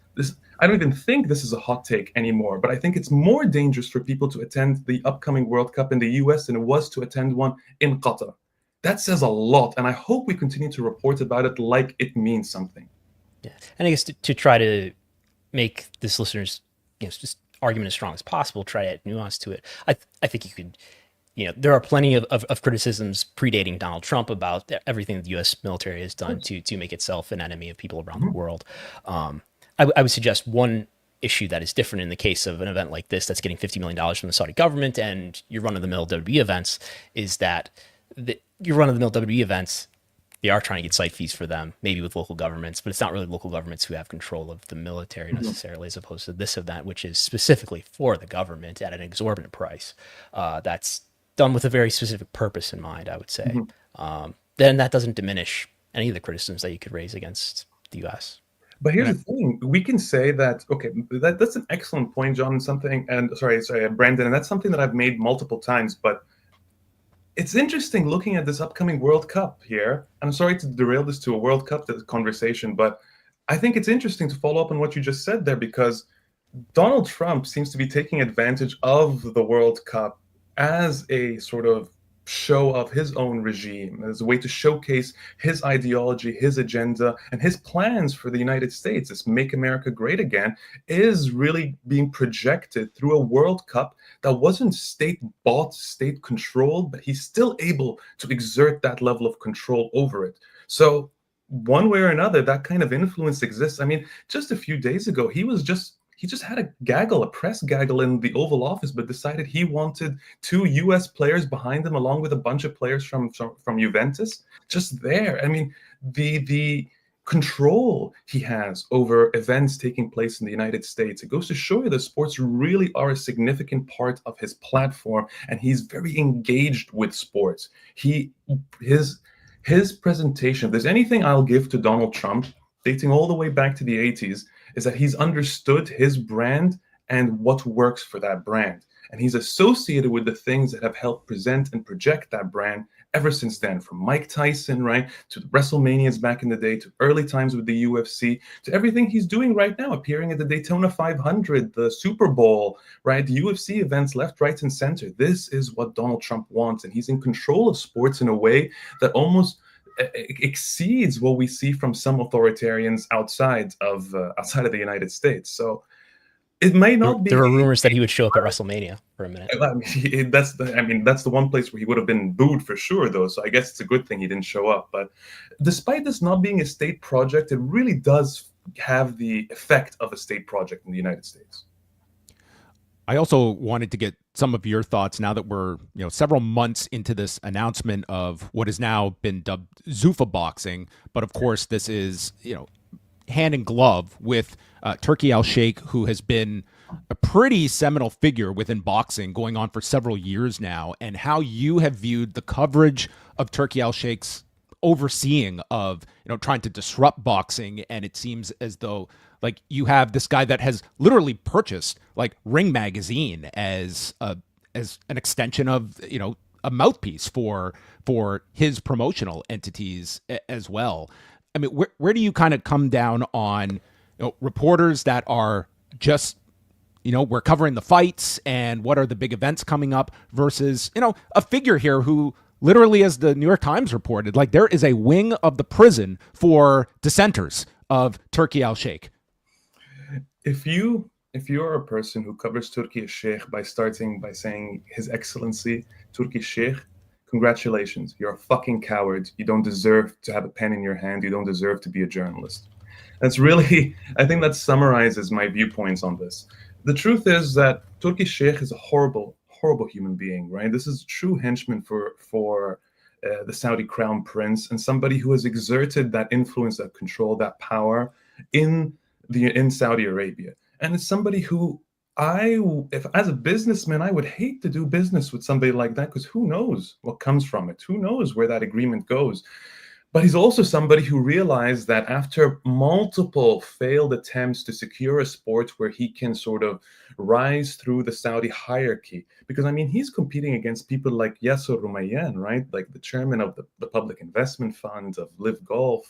I don't even think this is a hot take anymore, but I think it's more dangerous for people to attend the upcoming World Cup in the US than it was to attend one in Qatar. That says a lot, and I hope we continue to report about it like it means something. Yeah. And I guess to try to make this listener's just argument as strong as possible, try to add nuance to it, I think you could. There are plenty of criticisms predating Donald Trump about everything the U.S. military has done to make itself an enemy of people around the world. I would suggest one issue that is different in the case of an event like this that's getting $50 million from the Saudi government and your run-of-the-mill WWE events is that your run-of-the-mill WWE events, they are trying to get site fees for them, maybe with local governments, but it's not really local governments who have control of the military necessarily, as opposed to this event, which is specifically for the government at an exorbitant price. That's done with a very specific purpose in mind, I would say. Then that doesn't diminish any of the criticisms that you could raise against the U.S. But here's the thing: we can say that that's an excellent point, John. Brandon, and that's something that I've made multiple times. But it's interesting looking at this upcoming World Cup here. I'm sorry to derail this to a World Cup conversation, but I think it's interesting to follow up on what you just said there, because Donald Trump seems to be taking advantage of the World Cup as a sort of show of his own regime, as a way to showcase his ideology, his agenda, and his plans for the United States, this Make America Great Again, is really being projected through a World Cup that wasn't state-bought, state-controlled, but he's still able to exert that level of control over it. So one way or another, that kind of influence exists. I mean, just a few days ago, he just had a press gaggle in the Oval Office, but decided he wanted 2 U.S. players behind him, along with a bunch of players from Juventus, just there. I mean, the control he has over events taking place in the United States, it goes to show you that sports really are a significant part of his platform, and he's very engaged with sports. His presentation, if there's anything I'll give to Donald Trump, dating all the way back to the 80s, is that he's understood his brand and what works for that brand. And he's associated with the things that have helped present and project that brand ever since then, from Mike Tyson, right, to the WrestleManias back in the day, to early times with the UFC, to everything he's doing right now, appearing at the Daytona 500, the Super Bowl, right, the UFC events left, right, and center. This is what Donald Trump wants, and he's in control of sports in a way that almost exceeds what we see from some authoritarians outside of the United States. So it may not be. There were rumors that he would show up at WrestleMania for a minute. I mean, that's the one place where he would have been booed for sure, though. So I guess it's a good thing he didn't show up. But despite this not being a state project, it really does have the effect of a state project in the United States. I also wanted to get some of your thoughts now that we're several months into this announcement of what has now been dubbed Zuffa boxing, but of course this is hand in glove with Turki Al-Sheikh, who has been a pretty seminal figure within boxing going on for several years now, and how you have viewed the coverage of Turki Al-Sheikh's overseeing of trying to disrupt boxing. And it seems as though you have this guy that has literally purchased Ring Magazine as an extension of a mouthpiece for his promotional entities as well. I mean, where do you kind of come down on reporters that are just we're covering the fights and what are the big events coming up versus a figure here who literally, as the New York Times reported, there is a wing of the prison for dissenters of Turki Al-Sheikh. If you're a person who covers Turki Al-Sheikh by starting by saying His Excellency Turki Sheikh, congratulations. You're a fucking coward. You don't deserve to have a pen in your hand. You don't deserve to be a journalist. That's really, I think that summarizes my viewpoints on this. The truth is that Turki Sheikh is a horrible human being, right? This is a true henchman for the Saudi crown prince, and somebody who has exerted that influence, that control, that power in Saudi Arabia. And it's somebody who if as a businessman, I would hate to do business with somebody like that, because who knows what comes from it? Who knows where that agreement goes? But he's also somebody who realized that after multiple failed attempts to secure a sport where he can sort of rise through the Saudi hierarchy, because he's competing against people like Yasser Rumayyan, right? Like the chairman of the Public Investment Fund, of Live Golf,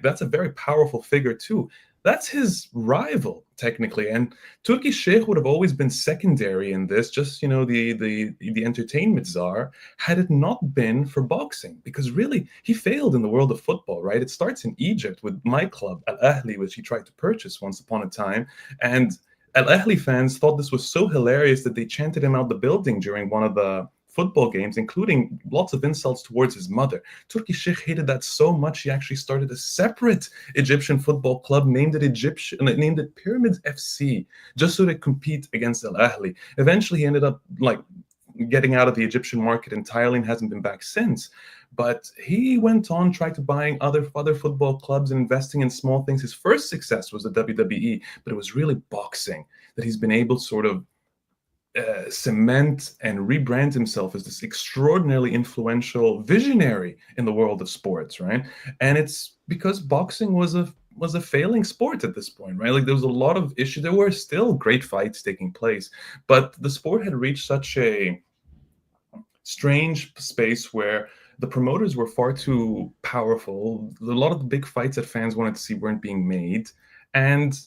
that's a very powerful figure too. that's his rival technically. And Turki Sheikh would have always been secondary in this, just the entertainment czar, had it not been for boxing, because really he failed in the world of football, right? It starts in Egypt with my club Al Ahly, which he tried to purchase once upon a time, and Al Ahly fans thought this was so hilarious that they chanted him out the building during one of the football games, including lots of insults towards his mother. Turki Sheikh hated that so much he actually started a separate Egyptian football club, named it Pyramids FC, just so to compete against Al Ahly. Eventually, he ended up getting out of the Egyptian market entirely and hasn't been back since. But he went on, tried to buying other football clubs and investing in small things. His first success was the WWE, but it was really boxing that he's been able to sort of cement and rebrand himself as this extraordinarily influential visionary in the world of sports, right? And it's because boxing was a failing sport at this point, right? Like there was a lot of issues. There were still great fights taking place, but the sport had reached such a strange space where the promoters were far too powerful. A lot of the big fights that fans wanted to see weren't being made, and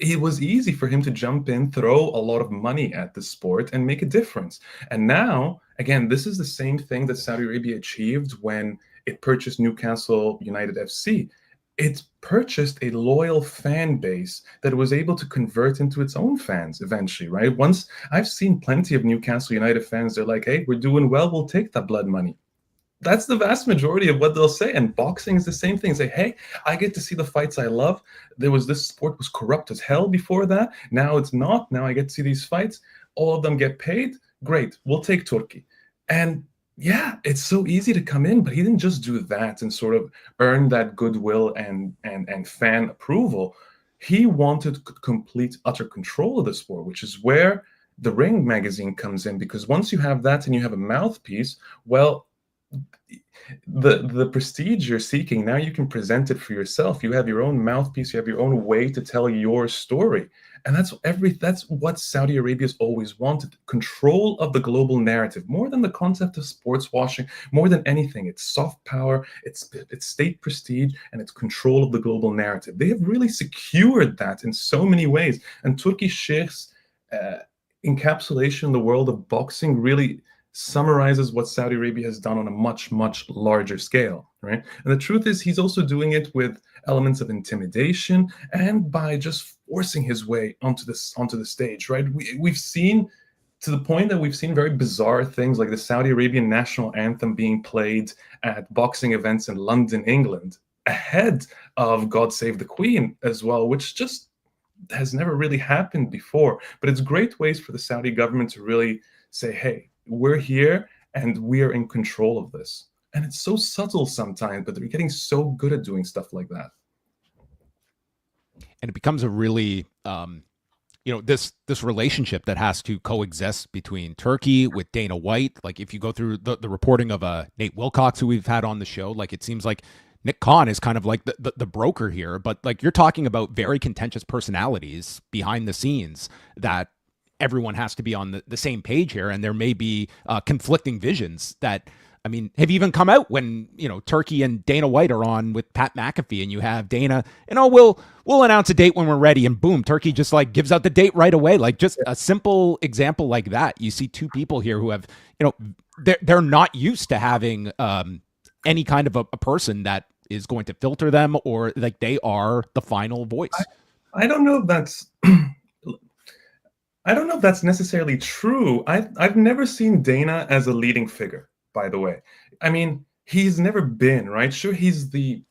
it was easy for him to jump in, throw a lot of money at the sport, and make a difference. And now, again, this is the same thing that Saudi Arabia achieved when it purchased Newcastle United FC. It purchased a loyal fan base that it was able to convert into its own fans eventually, right? Once I've seen plenty of Newcastle United fans, they're like, hey, we're doing well, we'll take that blood money. That's the vast majority of what they'll say. And boxing is the same thing. Say, hey, I get to see the fights I love. This sport was corrupt as hell before that. Now it's not. Now I get to see these fights. All of them get paid. Great. We'll take Turkey. And yeah, it's so easy to come in, but he didn't just do that and sort of earn that goodwill and fan approval. He wanted complete, utter control of the sport, which is where the Ring magazine comes in, because once you have that and you have a mouthpiece, well, the prestige you're seeking, now you can present it for yourself. You have your own mouthpiece, you have your own way to tell your story. And that's what Saudi Arabia's always wanted. Control of the global narrative, more than the concept of sports washing, more than anything. It's soft power, it's state prestige, and it's control of the global narrative. They have really secured that in so many ways. And Turki Sheikh's encapsulation in the world of boxing really summarizes what Saudi Arabia has done on a much, much larger scale, right? And the truth is, he's also doing it with elements of intimidation and by just forcing his way onto the stage, right? We've seen, to the point that we've seen very bizarre things like the Saudi Arabian national anthem being played at boxing events in London, England, ahead of God Save the Queen as well, which just has never really happened before. But it's great ways for the Saudi government to really say, hey, we're here and we're in control of this. And it's so subtle sometimes, but they're getting so good at doing stuff like that. And it becomes a really, this relationship that has to coexist between Turkey with Dana White. Like if you go through the reporting of Nate Wilcox, who we've had on the show, like it seems like Nick Khan is kind of like the broker here. But like you're talking about very contentious personalities behind the scenes that everyone has to be on the same page here, and there may be conflicting visions that, I mean, have even come out when, Turkey and Dana White are on with Pat McAfee, and you have Dana, we'll announce a date when we're ready, and boom, Turkey just like gives out the date right away. Like just a simple example like that. You see two people here who have, they're not used to having any kind of a person that is going to filter them, or like they are the final voice. I don't know if that's I don't know if that's necessarily true. I've never seen Dana as a leading figure, by the way. I mean, he's never been, right? Sure, he's you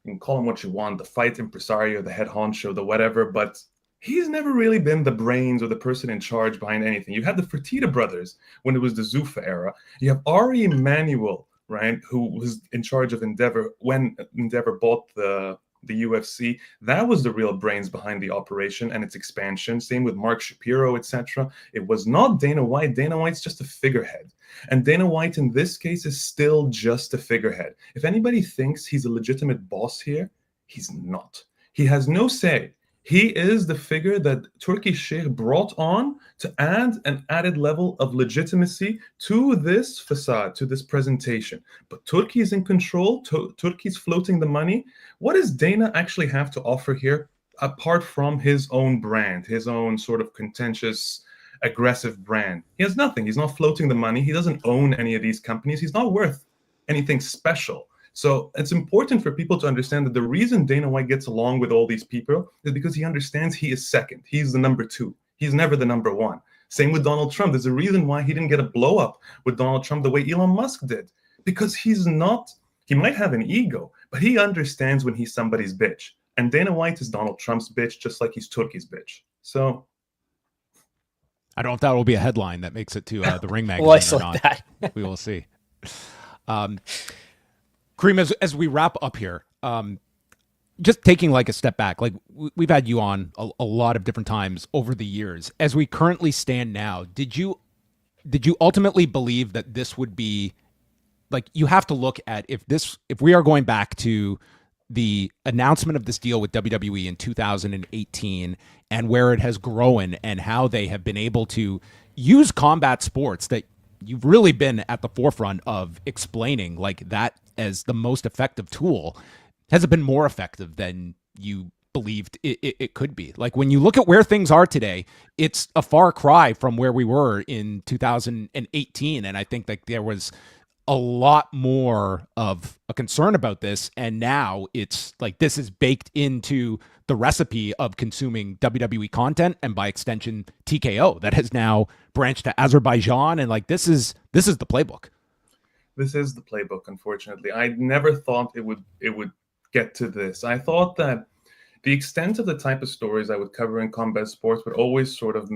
can call him what you want, the fight impresario, the head honcho, the whatever, but he's never really been the brains or the person in charge behind anything. You had the Fertitta brothers when it was the Zuffa era. You have Ari Emanuel, right, who was in charge of Endeavor when Endeavor bought the UFC. That was the real brains behind the operation and its expansion. Same with Mark Shapiro, etc. It was not Dana White. Dana White's just a figurehead. And Dana White in this case is still just a figurehead. If anybody thinks he's a legitimate boss here, he's not. He has no say He is the figure that Turkish Sheikh brought on to add an added level of legitimacy to this facade, to this presentation. But Turkey is in control. Turkey's floating the money. What does Dana actually have to offer here, apart from his own brand, his own sort of contentious, aggressive brand? He has nothing. He's not floating the money. He doesn't own any of these companies. He's not worth anything special. So it's important for people to understand that the reason Dana White gets along with all these people is because he understands he is second. He's the number two. He's never the number one. Same with Donald Trump. There's a reason why he didn't get a blow up with Donald Trump the way Elon Musk did. Because he might have an ego, but he understands when he's somebody's bitch. And Dana White is Donald Trump's bitch, just like he's Turkey's bitch. So I don't know if that will be a headline that makes it to the Ring magazine We'll isolate or not. that. We will see. Karim, as we wrap up here, just taking like a step back, like we've had you on a lot of different times over the years. As we currently stand now, did you ultimately believe that this would be, like, you have to look at if we are going back to the announcement of this deal with WWE in 2018 and where it has grown and how they have been able to use combat sports that you've really been at the forefront of explaining, like, that as the most effective tool. Has it been more effective than you believed it could be? Like, when you look at where things are today, it's a far cry from where we were in 2018. And I think that there was a lot more of a concern about this. And now it's like, this is baked into the recipe of consuming WWE content, and by extension, TKO, that has now branched to Azerbaijan. And like, this is the playbook. This is the playbook, unfortunately. I never thought it would get to this. I thought that the extent of the type of stories I would cover in combat sports would always sort of,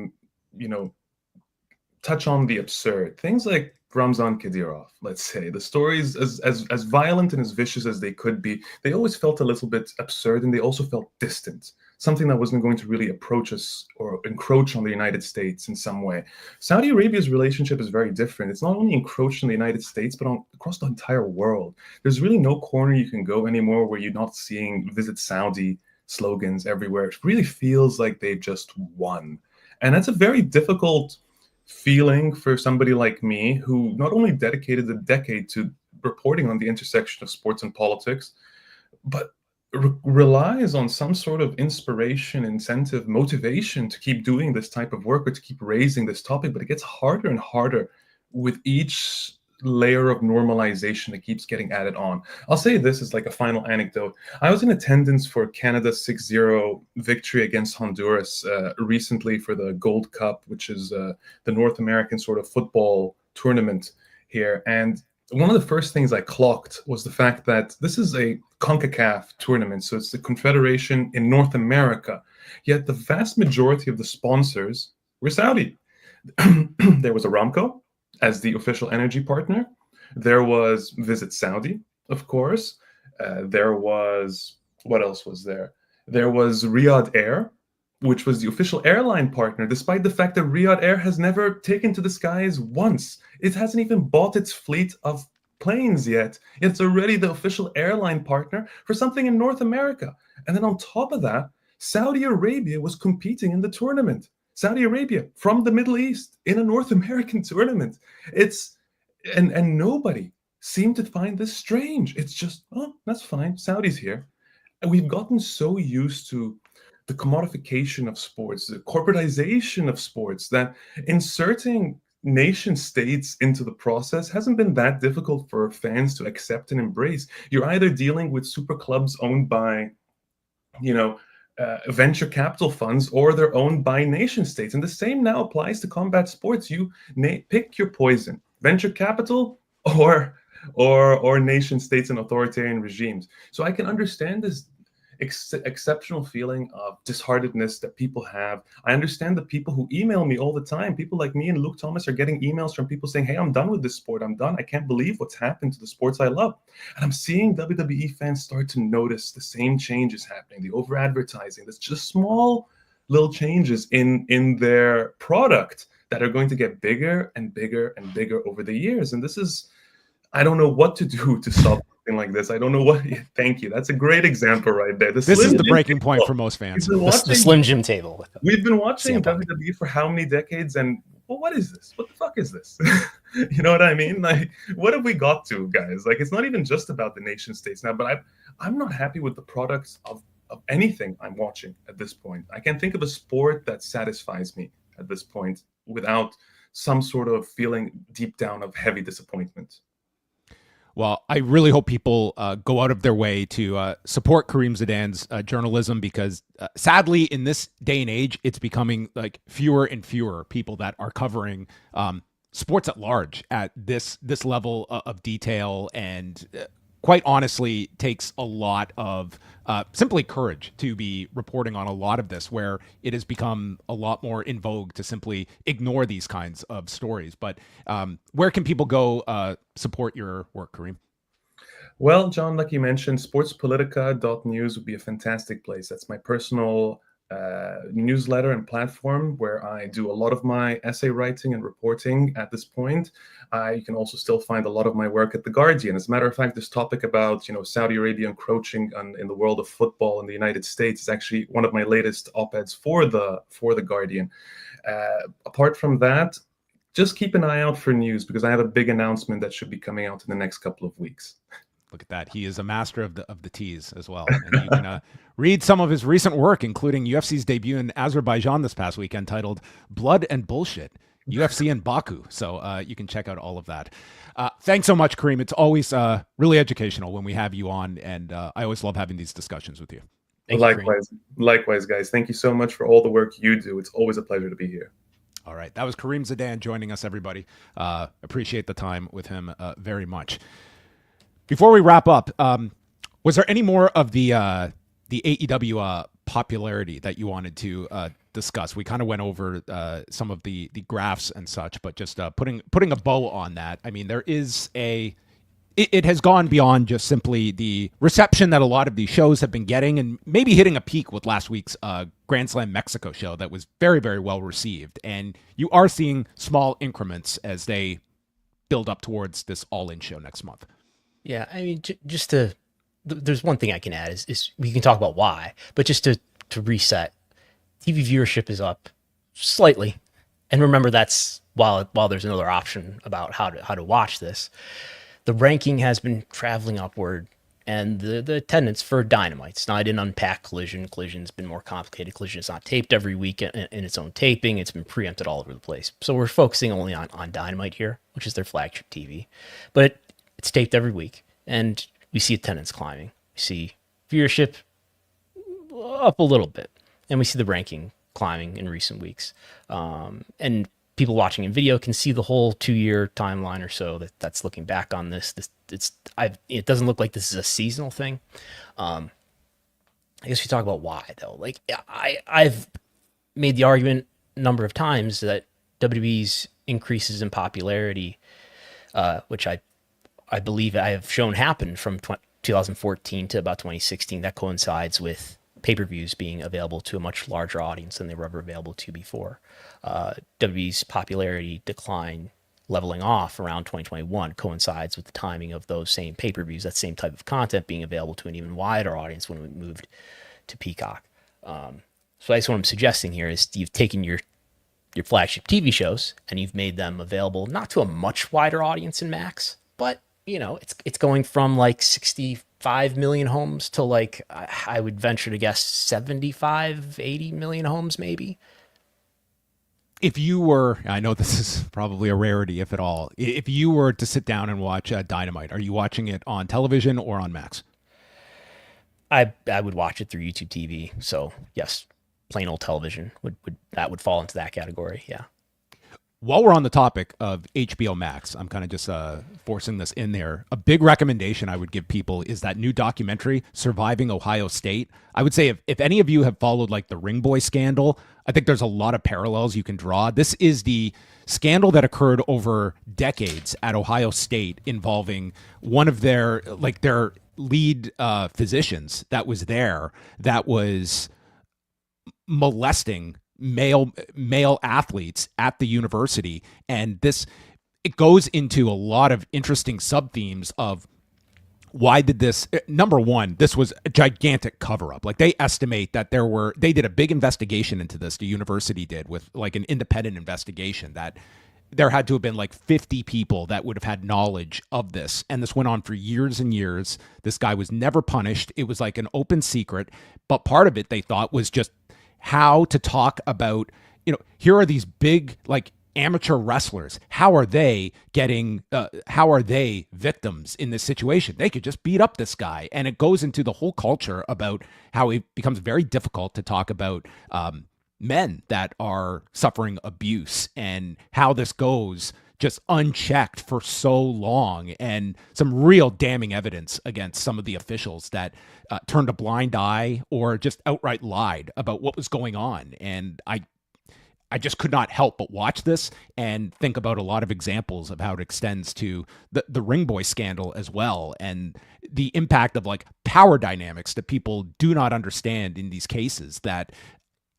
touch on the absurd. Things like Ramzan Kadyrov, let's say. The stories, as violent and as vicious as they could be, they always felt a little bit absurd, and they also felt distant. Something that wasn't going to really approach us or encroach on the United States in some way. Saudi Arabia's relationship is very different. It's not only encroached on the United States, but across the entire world. There's really no corner you can go anymore where you're not seeing Visit Saudi slogans everywhere. It really feels like they've just won. And that's a very difficult feeling for somebody like me, who not only dedicated a decade to reporting on the intersection of sports and politics, but relies on some sort of inspiration, incentive, motivation to keep doing this type of work or to keep raising this topic. But it gets harder and harder with each layer of normalization that keeps getting added on. I'll say this as like a final anecdote. I was in attendance for Canada's 6-0 victory against Honduras recently for the Gold Cup, which is the North American sort of football tournament here. And one of the first things I clocked was the fact that this is a CONCACAF tournament, so it's the confederation in North America. Yet the vast majority of the sponsors were Saudi. There was Aramco as the official energy partner. There was Visit Saudi, of course. There was, what else was there? There was Riyadh Air, which was the official airline partner, despite the fact that Riyadh Air has never taken to the skies once. It hasn't even bought its fleet of planes yet. It's already the official airline partner for something in North America. And then on top of that, Saudi Arabia was competing in the tournament. Saudi Arabia from the Middle East in a North American tournament. And nobody seemed to find this strange. It's just, oh, that's fine. Saudi's here. And we've gotten so used to the commodification of sports, the corporatization of sports, that inserting nation states into the process hasn't been that difficult for fans to accept and embrace. You're either dealing with super clubs owned by, venture capital funds, or they're owned by nation states. And the same now applies to combat sports. You pick your poison: venture capital or nation states and authoritarian regimes. So I can understand this exceptional feeling of disheartenedness that people have. I understand the people who email me all the time. People like me and Luke Thomas are getting emails from people saying, hey, I'm done with this sport. I'm done. I can't believe what's happened to the sports I love. And I'm seeing WWE fans start to notice the same changes happening, the over-advertising. That's just small little changes in their product that are going to get bigger and bigger and bigger over the years. And this is, I don't know what to do to stop something like this. I don't know what. Thank you. That's a great example right there. This is the breaking point for most fans. The Slim Jim table. We've been watching WWE for how many decades, and well, what is this? What the fuck is this? You know what I mean? Like, what have we got to, guys? Like, it's not even just about the nation states now, but I'm not happy with the products of anything I'm watching at this point. I can't think of a sport that satisfies me at this point without some sort of feeling deep down of heavy disappointment. Well, I really hope people go out of their way to support Karim Zidan's journalism, because sadly, in this day and age, it's becoming like fewer and fewer people that are covering sports at large at this level of detail, and quite honestly takes a lot of simply courage to be reporting on a lot of this, where it has become a lot more in vogue to simply ignore these kinds of stories. But where can people go support your work, Karim? Well, John, like you mentioned, sportspolitika.news would be a fantastic place. That's my personal newsletter and platform where I do a lot of my essay writing and reporting at this point. You can also still find a lot of my work at The Guardian. As a matter of fact, this topic about Saudi Arabia encroaching in the world of football in the United States is actually one of my latest op-eds for the Guardian. Apart from that, just keep an eye out for news, because I have a big announcement that should be coming out in the next couple of weeks. Look at that. He is a master of the tease as well. And you can read some of his recent work, including UFC's debut in Azerbaijan this past weekend, titled Blood and Bullshit, UFC in Baku. So you can check out all of that. Thanks so much, Karim. It's always really educational when we have you on, and I always love having these discussions with you. Likewise, guys. Thank you so much for all the work you do. It's always a pleasure to be here. All right. That was Karim Zidan joining us, everybody. Appreciate the time with him very much. Before we wrap up, was there any more of the AEW popularity that you wanted to discuss? We kind of went over some of the graphs and such, but just putting a bow on that. I mean, there is it has gone beyond just simply the reception that a lot of these shows have been getting, and maybe hitting a peak with last week's Grand Slam Mexico show that was very, very well received. And you are seeing small increments as they build up towards this All-In show next month. Yeah, I mean, there's one thing I can add is we can talk about why, but just to reset, TV viewership is up slightly, and remember that's while there's another option about how to watch this. The ranking has been traveling upward, and the attendance for Dynamites. Now, I didn't unpack Collision. Collision's been more complicated. Collision is not taped every week in its own taping. It's been preempted all over the place. So we're focusing only on Dynamite here, which is their flagship TV. But it's taped every week, and we see attendance climbing. We see viewership up a little bit, and we see the ranking climbing in recent weeks. And people watching in video can see the whole 2-year timeline or so that's looking back on this. It doesn't look like this is a seasonal thing. I guess we talk about why though. Like I've made the argument a number of times that WWE's increases in popularity, which I believe I have shown happened from 2014 to about 2016. That coincides with pay-per-views being available to a much larger audience than they were ever available to before. WWE's popularity decline leveling off around 2021 coincides with the timing of those same pay-per-views, that same type of content being available to an even wider audience when we moved to Peacock. So I guess what I'm suggesting here is you've taken your flagship TV shows and you've made them available not to a much wider audience in Max, but it's going from like 65 million homes to like, I would venture to guess 75, 80 million homes maybe. If you were, I know this is probably a rarity, if at all, if you were to sit down and watch Dynamite, are you watching it on television or on Max? I would watch it through YouTube TV. So yes, plain old television would fall into that category. Yeah. While we're on the topic of HBO Max, I'm kind of just forcing this in there. A big recommendation I would give people is that new documentary, Surviving Ohio State. I would say if any of you have followed like the Ring Boy scandal, I think there's a lot of parallels you can draw. This is the scandal that occurred over decades at Ohio State involving one of their lead physicians that was there that was molesting male athletes at the university. And it goes into a lot of interesting sub-themes of why did this? Number one, this was a gigantic cover up. Like they estimate that they did a big investigation into this. The university did with like an independent investigation that there had to have been like 50 people that would have had knowledge of this. And this went on for years and years. This guy was never punished. It was like an open secret. But part of it they thought was just how to talk about, here are these big like amateur wrestlers. How are they victims in this situation? They could just beat up this guy. And it goes into the whole culture about how it becomes very difficult to talk about men that are suffering abuse and how this goes just unchecked for so long, and some real damning evidence against some of the officials that turned a blind eye or just outright lied about what was going on. And I just could not help but watch this and think about a lot of examples of how it extends to the Ring Boy scandal as well, and the impact of like power dynamics that people do not understand in these cases. That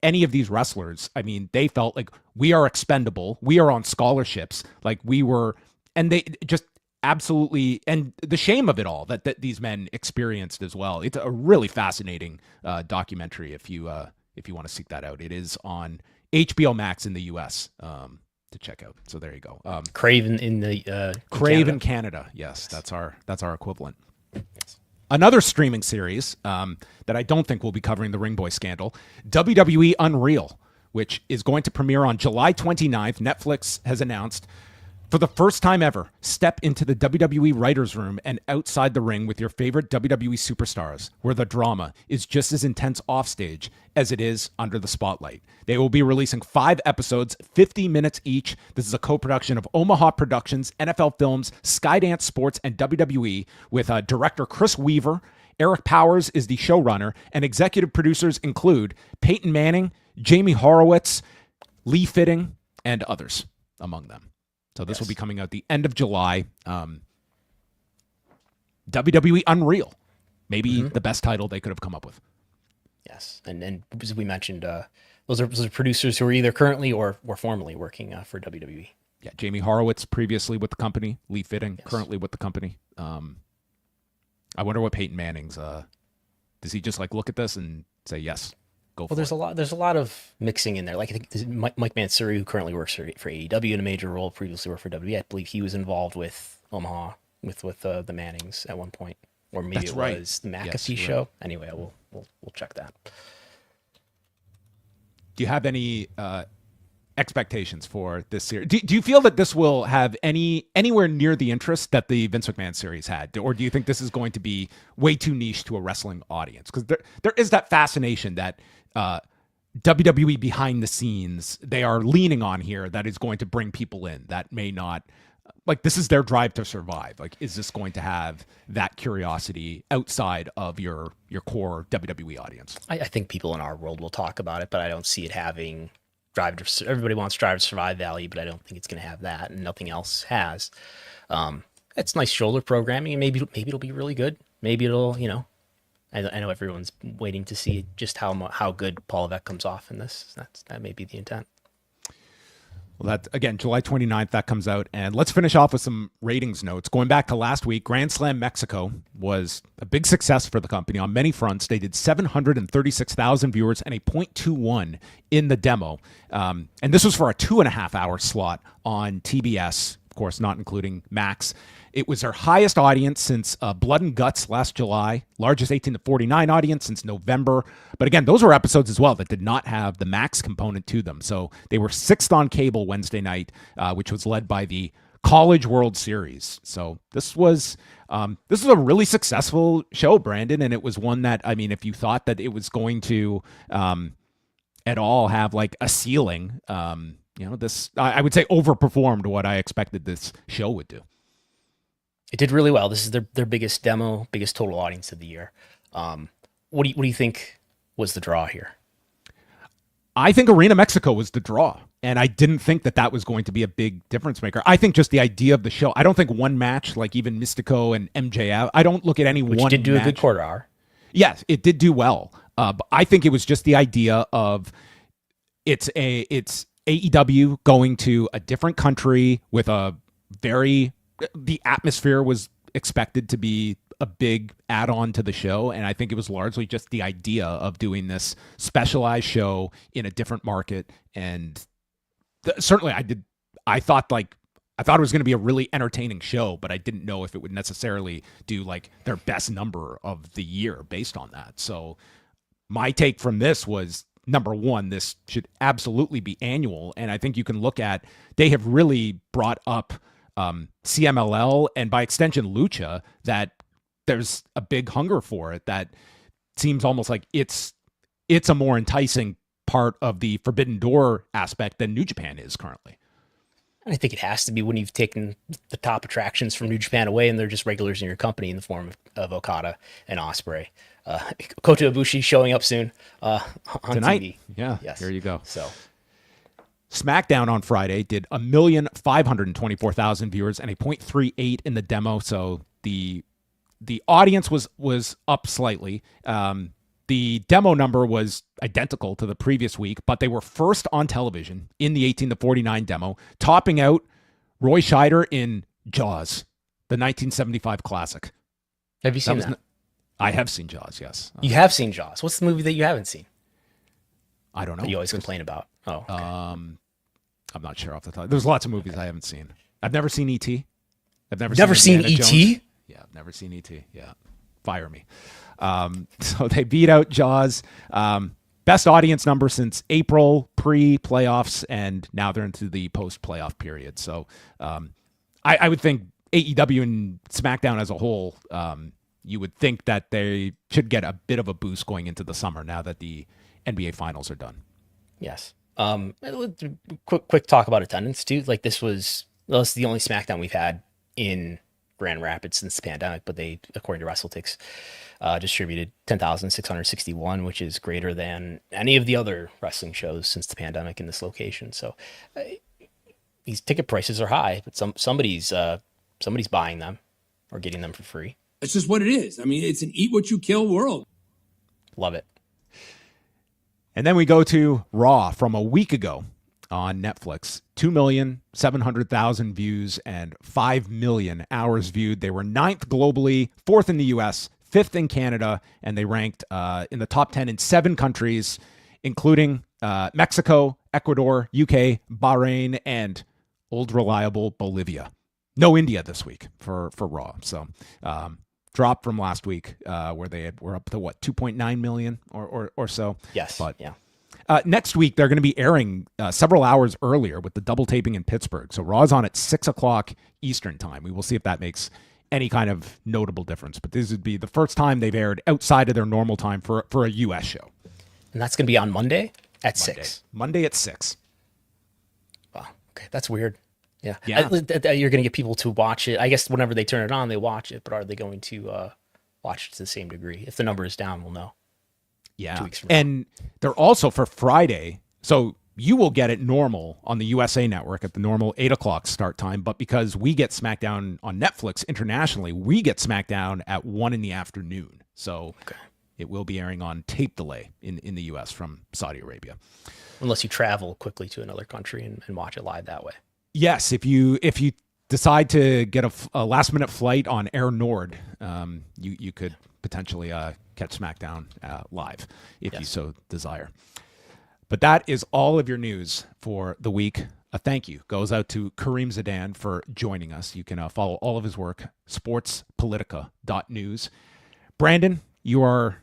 any of these wrestlers, I mean, they felt like we are expendable, we are on scholarships, like we were, and they just absolutely, and the shame of it all that these men experienced as well. It's a really fascinating documentary if you want to seek that out. It is on HBO Max in the US to check out. So there you go. Crave in the Crave in Canada. Yes, that's our equivalent. Yes. Another streaming series that I don't think will be covering the Ring Boy scandal, WWE Unreal, which is going to premiere on July 29th. Netflix has announced, for the first time ever, step into the WWE writer's room and outside the ring with your favorite WWE superstars, where the drama is just as intense offstage as it is under the spotlight. They will be releasing 5 episodes, 50 minutes each. This is a co-production of Omaha Productions, NFL Films, Skydance Sports, and WWE, with director Chris Weaver. Eric Powers is the showrunner, and executive producers include Peyton Manning, Jamie Horowitz, Lee Fitting, and others among them. So this will be coming out the end of July. WWE Unreal, maybe the best title they could have come up with. Yes, and as we mentioned, those are producers who are either currently or formerly working for WWE. Yeah, Jamie Horowitz previously with the company, Lee Fitting currently with the company. I wonder what Peyton Manning's. Does he just like look at this and say yes? Well, there's a lot of mixing in there. Like I think Mike Mansuri, who currently works for AEW in a major role, previously worked for WWE. I believe he was involved with Omaha with the Mannings at one point, or maybe That's right. was the McAfee show. Right. Anyway, we'll check that. Do you have any expectations for this series? Do you feel that this will have anywhere near the interest that the Vince McMahon series had, or do you think this is going to be way too niche to a wrestling audience? Because there is that fascination that WWE behind the scenes they are leaning on here that is going to bring people in that may not, like, this is their drive to survive. Like, is this going to have that curiosity outside of your core WWE audience? I think people in our world will talk about it, but I don't see it having everybody wants drive to survive value, but I don't think it's going to have that, and nothing else has. It's nice shoulder programming, and maybe it'll be really good. Maybe it'll, I know everyone's waiting to see just how good Paul Levesque comes off in this. That may be the intent. Well, that again, July 29th, that comes out. And let's finish off with some ratings notes. Going back to last week, Grand Slam Mexico was a big success for the company on many fronts. They did 736,000 viewers and a 0.21 in the demo. And this was for a 2.5-hour slot on TBS, of course, not including Max. It was their highest audience since Blood and Guts last July, largest 18 to 49 audience since November. But again, those were episodes as well that did not have the Max component to them. So they were 6th on cable Wednesday night, which was led by the College World Series. So this was a really successful show, Brandon, and it was one that, I mean, if you thought that it was going to at all have like a ceiling, this I would say overperformed what I expected this show would do. It did really well. This is their biggest demo, biggest total audience of the year. What do you think was the draw here? I think Arena Mexico was the draw, and I didn't think that was going to be a big difference maker. I think just the idea of the show. I don't think one match, like even Mystico and MJF, I don't look at any Which one did do match. A good quarter hour. Yes, it did do well. But I think it was just the idea of it's AEW going to a different country with the atmosphere was expected to be a big add-on to the show, and I think it was largely just the idea of doing this specialized show in a different market. And certainly, I thought it was going to be a really entertaining show, but I didn't know if it would necessarily do like their best number of the year based on that. So my take from this was, number one, this should absolutely be annual, and I think you can look at, they have really brought up CMLL and by extension Lucha, that there's a big hunger for it that seems almost like it's a more enticing part of the Forbidden Door aspect than New Japan is currently. I think it has to be when you've taken the top attractions from New Japan away and they're just regulars in your company in the form of Okada and Ospreay. Kota Ibushi showing up soon on tonight. TV. Yeah, yes. There you go. So SmackDown on Friday did 1,524,000 viewers and a 0.38 in the demo. So the audience was up slightly. The demo number was identical to the previous week, but they were first on television in the 18 to 49 demo, topping out Roy Scheider in Jaws, the 1975 classic. Have you seen that? I have seen Jaws, yes. You have seen Jaws. What's the movie that you haven't seen? I don't know. That you always complain about. Oh, okay. I'm not sure off the top. There's lots of movies I haven't seen. I've never seen E.T. I've never seen E.T.? Yeah, I've never seen E.T. Yeah, fire me. So they beat out Jaws. Best audience number since April, pre-playoffs, and now they're into the post-playoff period. So I would think AEW and SmackDown as a whole, you would think that they should get a bit of a boost going into the summer now that the NBA Finals are done. Yes. Quick talk about attendance too. Like this was the only SmackDown we've had in Grand Rapids since the pandemic, but they, according to WrestleTix, distributed 10,661, which is greater than any of the other wrestling shows since the pandemic in this location. So these ticket prices are high, but somebody's buying them or getting them for free. It's just what it is. I mean, it's an eat what you kill world. Love it. And then we go to Raw from a week ago on Netflix. 2,700,000 views and 5 million hours viewed. They were 9th globally, 4th in the US, 5th in Canada, and they ranked in the top 10 in 7 countries, including Mexico, Ecuador, UK, Bahrain, and old reliable Bolivia. No India this week for Raw. So drop from last week where they were up to 2.9 million or so. Yes. But yeah. Next week, they're going to be airing several hours earlier with the double taping in Pittsburgh. So Raw's on at 6 o'clock Eastern time. We will see if that makes any kind of notable difference. But this would be the first time they've aired outside of their normal time for a U.S. show. And that's going to be on Monday at 6. Monday at 6. Wow. Okay. That's weird. Yeah. Yeah. You're going to get people to watch it. I guess whenever they turn it on, they watch it. But are they going to watch it to the same degree? If the number is down, we'll know. Yeah. 2 weeks from now. And they're also for Friday. So you will get it normal on the USA Network at the normal 8 o'clock start time. But because we get SmackDown on Netflix internationally, we get SmackDown at 1 in the afternoon. So it will be airing on tape delay in the US from Saudi Arabia. Unless you travel quickly to another country and watch it live that way. Yes, if you decide to get a last minute flight on Air Nord, you could potentially catch SmackDown live if you so desire. But that is all of your news for the week. A thank you goes out to Karim Zidan for joining us. You can follow all of his work, sportspolitika.news. Brandon, you are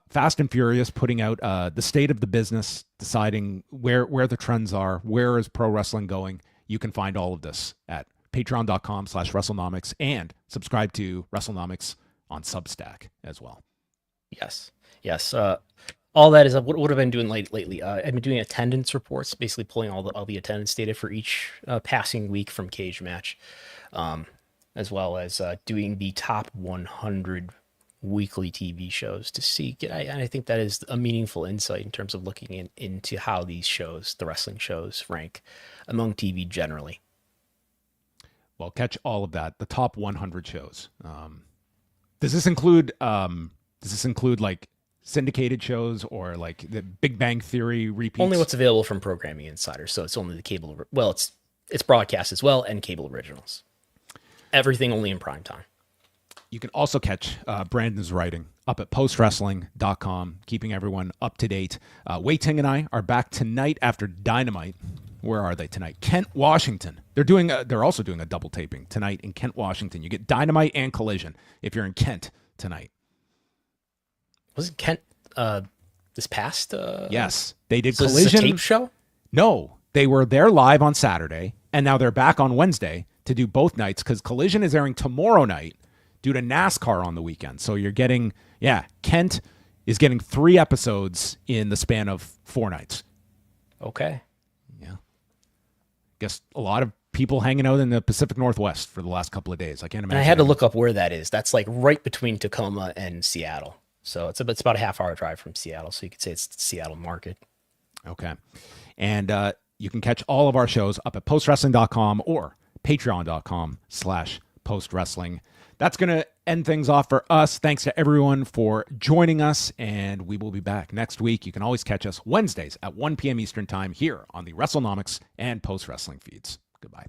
fast and furious putting out the state of the business, deciding where the trends are, where is pro wrestling going. You can find all of this at patreon.com/Wrestlenomics and subscribe to Wrestlenomics on Substack as well. Yes. All that is what I've been doing lately. I've been doing attendance reports, basically pulling all the attendance data for each passing week from Cage Match, as well as doing the top 100 weekly TV shows to see. And I think that is a meaningful insight in terms of looking into how these shows, the wrestling shows, rank among TV generally. Well, catch all of that. The top 100 shows. Does this include like syndicated shows or like the Big Bang Theory repeats? Only what's available from Programming Insider. So it's only the cable. Well, it's broadcast as well and cable originals. Everything only in prime time. You can also catch Brandon's writing up at postwrestling.com, keeping everyone up to date. Wei Ting and I are back tonight after Dynamite. Where are they tonight? Kent, Washington. They're also doing a double taping tonight in Kent, Washington. You get Dynamite and Collision if you're in Kent tonight. Wasn't Kent this past? Yes, they did so Collision. This is a tape show? No, they were there live on Saturday, and now they're back on Wednesday to do both nights because Collision is airing tomorrow night due to NASCAR on the weekend. So you're getting, Kent is getting 3 episodes in the span of 4 nights. Okay. Yeah. Guess a lot of people hanging out in the Pacific Northwest for the last couple of days. I can't imagine. And I had to look up where that is. That's like right between Tacoma and Seattle. So it's about a half-hour drive from Seattle. So you could say it's the Seattle market. Okay. And you can catch all of our shows up at postwrestling.com or patreon.com/postwrestling. That's going to end things off for us. Thanks to everyone for joining us, and we will be back next week. You can always catch us Wednesdays at 1 p.m. Eastern Time here on the Wrestlenomics and Post Wrestling feeds. Goodbye.